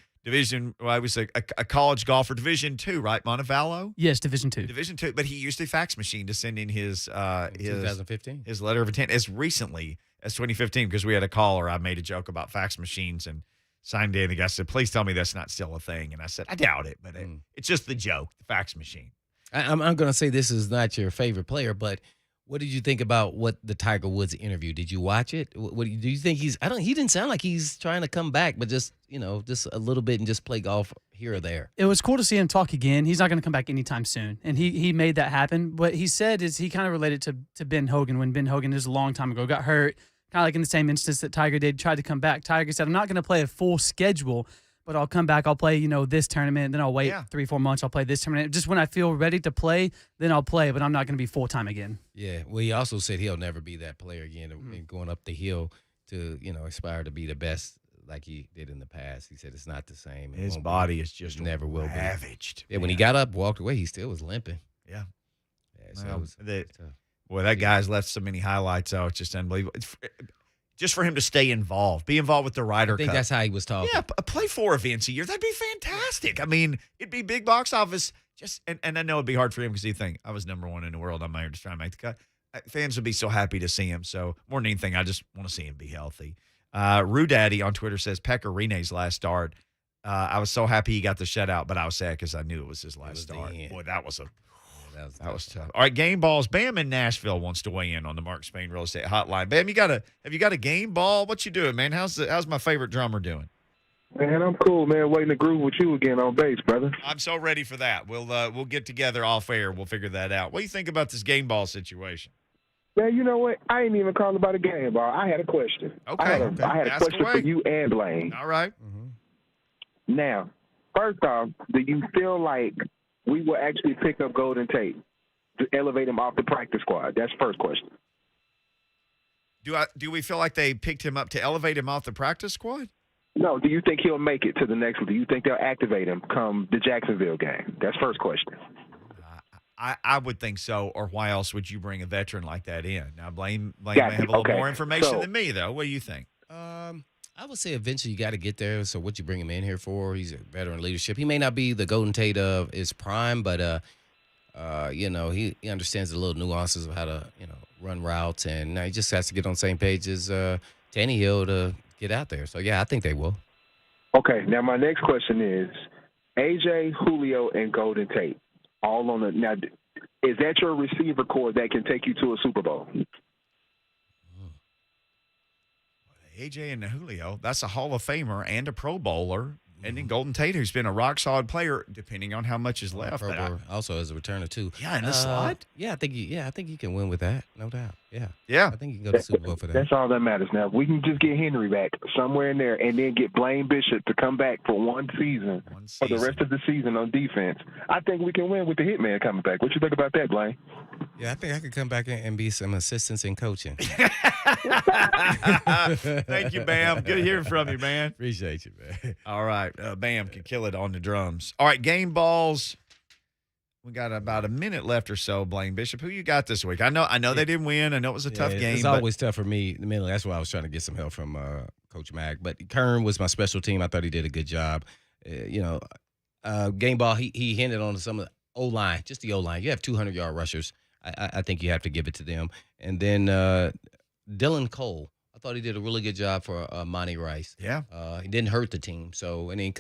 college golfer, Division II, right, Montevallo? Yes, Division II. Division II, but he used a fax machine to send in his 2015? His letter of intent as recently as 2015, because we had a caller. I made a joke about fax machines and signed in. The guy said, please tell me that's not still a thing. And I said, I doubt it, but it's just the joke, the fax machine. I'm going to say this is not your favorite player, but what did you think about what the Tiger Woods interview? Did you watch it? What do you think he didn't sound like he's trying to come back, but just a little bit and just play golf here or there. It was cool to see him talk again. He's not going to come back anytime soon. And he made that happen. What he said is he kind of related to Ben Hogan when Ben Hogan, is a long time ago, got hurt, kind of like in the same instance that Tiger did, tried to come back. Tiger said, I'm not going to play a full schedule, but I'll come back. I'll play, this tournament. Then I'll wait 3-4 months. I'll play this tournament. Just when I feel ready to play, then I'll play, but I'm not going to be full-time again. Yeah. Well, he also said he'll never be that player again and going up the hill to, aspire to be the best like he did in the past. He said it's not the same. His body is just never will be. Ravaged. Yeah, when he got up, walked away, he still was limping. Yeah. So well, it was tough. Boy, that guy's left so many highlights out. It's just unbelievable. Just for him to stay involved, be involved with the Ryder Cup. I think that's how he was talking. Yeah, play 4 events a year. That'd be fantastic. I mean, it'd be big box office. And I know it'd be hard for him because he'd think, I was number 1 in the world. I'm here just trying to make the cut. Fans would be so happy to see him. So more than anything, I just want to see him be healthy. Rue Daddy on Twitter says, Pekarine's last start. I was so happy he got the shutout, but I was sad because I knew it was his last start. Boy, that was tough. All right, game balls. Bam in Nashville wants to weigh in on the Mark Spain Real Estate Hotline. Bam, have you got a game ball? What you doing, man? How's my favorite drummer doing? Man, I'm cool, man. Waiting to groove with you again on bass, brother. I'm so ready for that. We'll get together off air. We'll figure that out. What do you think about this game ball situation? Man, you know what? I ain't even calling about a game ball. I had a question. Okay. I had a question for you and Blaine. All right. Mm-hmm. Now, first off, do you feel like we will actually pick up Golden Tate to elevate him off the practice squad? That's the first question. Do we feel like they picked him up to elevate him off the practice squad? No. Do you think he'll make it to the next one? Do you think they'll activate him come the Jacksonville game? That's first question. I would think so, or why else would you bring a veteran like that in? Now, Blaine may have a little more information than me, though. What do you think? I would say eventually you got to get there. So what you bring him in here for? He's a veteran leadership. He may not be the Golden Tate of his prime, but he understands the little nuances of how to run routes, and he just has to get on the same page as Tannehill to get out there. So yeah, I think they will. Okay. Now my next question is AJ, Julio, and Golden Tate. All on the now, is that your receiver core that can take you to a Super Bowl? KJ and Julio, that's a Hall of Famer and a Pro Bowler. And then Golden Tate, who's been a rock-solid player, depending on how much is left. Pro Bowler also as a returner, too. Yeah, in the slot? Yeah, I think you can win with that, no doubt. Yeah. Yeah. I think you can go to the Super Bowl for that. That's all that matters now. If we can just get Henry back somewhere in there and then get Blaine Bishop to come back for one season for the rest of the season on defense, I think we can win with the hitman coming back. What you think about that, Blaine? Yeah, I think I could come back and be some assistance in coaching. Thank you, Bam. Good hearing from you, man. Appreciate you, man. All right. Bam can kill it on the drums. All right, game balls. We got about a minute left or so, Blaine Bishop. Who you got this week? I know they didn't win. I know it was a tough game. It's always tough for me. That's why I was trying to get some help from Coach Mack. But Kern was my special team. I thought he did a good job. Game ball, he hinted on some of the O-line, just the O-line. You have 200-yard rushers. I think you have to give it to them. And then Dylan Cole, I thought he did a really good job for Monty Rice. Yeah. He didn't hurt the team. So, and he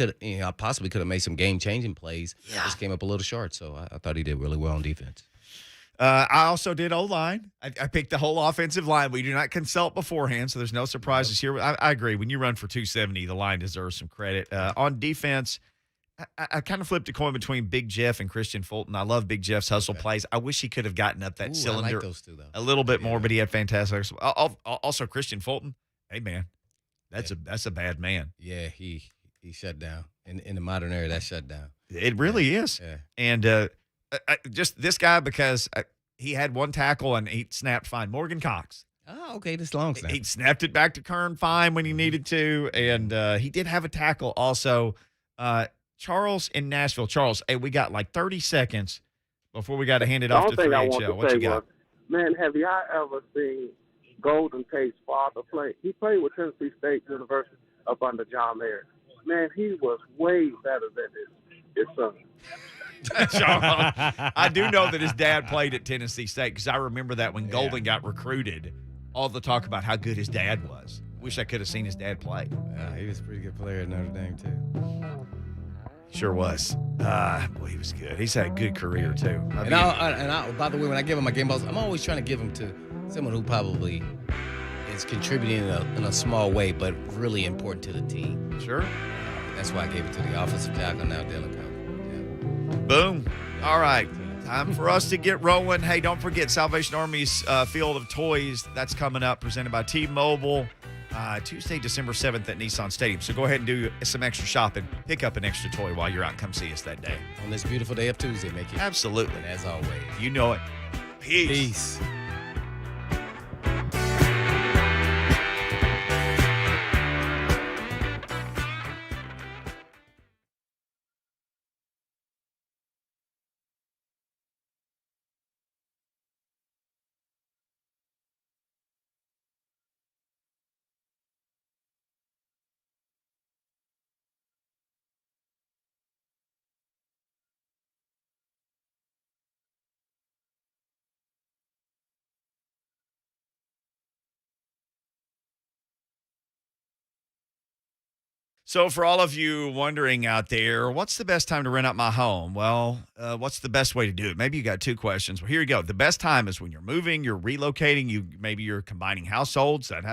possibly could have made some game-changing plays. Yeah. Just came up a little short. So I thought he did really well on defense. I also did O-line. I picked the whole offensive line. We do not consult beforehand, so there's no surprises here. I agree. When you run for 270, the line deserves some credit. On defense, I kind of flipped a coin between Big Jeff and Christian Fulton. I love Big Jeff's hustle plays. I wish he could have gotten up that cylinder I like those two, though. a little bit more, but he had fantastic. Also, Christian Fulton, hey, man, that's a bad man. Yeah, he shut down. In the modern era, that's shut down. It really is. Yeah. And just this guy, because he had one tackle and he snapped fine. Morgan Cox. Oh, okay, this long snap. He snapped it back to Kern fine when he needed to, and he did have a tackle also. Charles in Nashville. Charles, hey, we got like 30 seconds before we got to hand it off to 3HL. What you got? Man, have y'all ever seen Golden Tate's father play? He played with Tennessee State University up under John Mayer. Man, he was way better than his son. I do know that his dad played at Tennessee State because I remember that when Golden got recruited, all the talk about how good his dad was. Wish I could have seen his dad play. He was a pretty good player at Notre Dame, too. Sure was. Boy, he was good. He's had a good career, too. By the way, when I give him my game balls, I'm always trying to give them to someone who probably is contributing in a small way, but really important to the team. Sure. That's why I gave it to the offensive tackle, now Dylan Cole. Yeah. Boom. All right. Time for us to get rolling. Hey, don't forget Salvation Army's Field of Toys. That's coming up, presented by T-Mobile. Tuesday, December 7th at Nissan Stadium. So go ahead and do some extra shopping. Pick up an extra toy while you're out and come see us that day. On this beautiful day of Tuesday, Mickey. Absolutely. And as always. You know it. Peace. So for all of you wondering out there, what's the best time to rent out my home? Well, what's the best way to do it? Maybe you got two questions. Well, here you go. The best time is when you're moving, you're relocating, maybe you're combining households. That happens.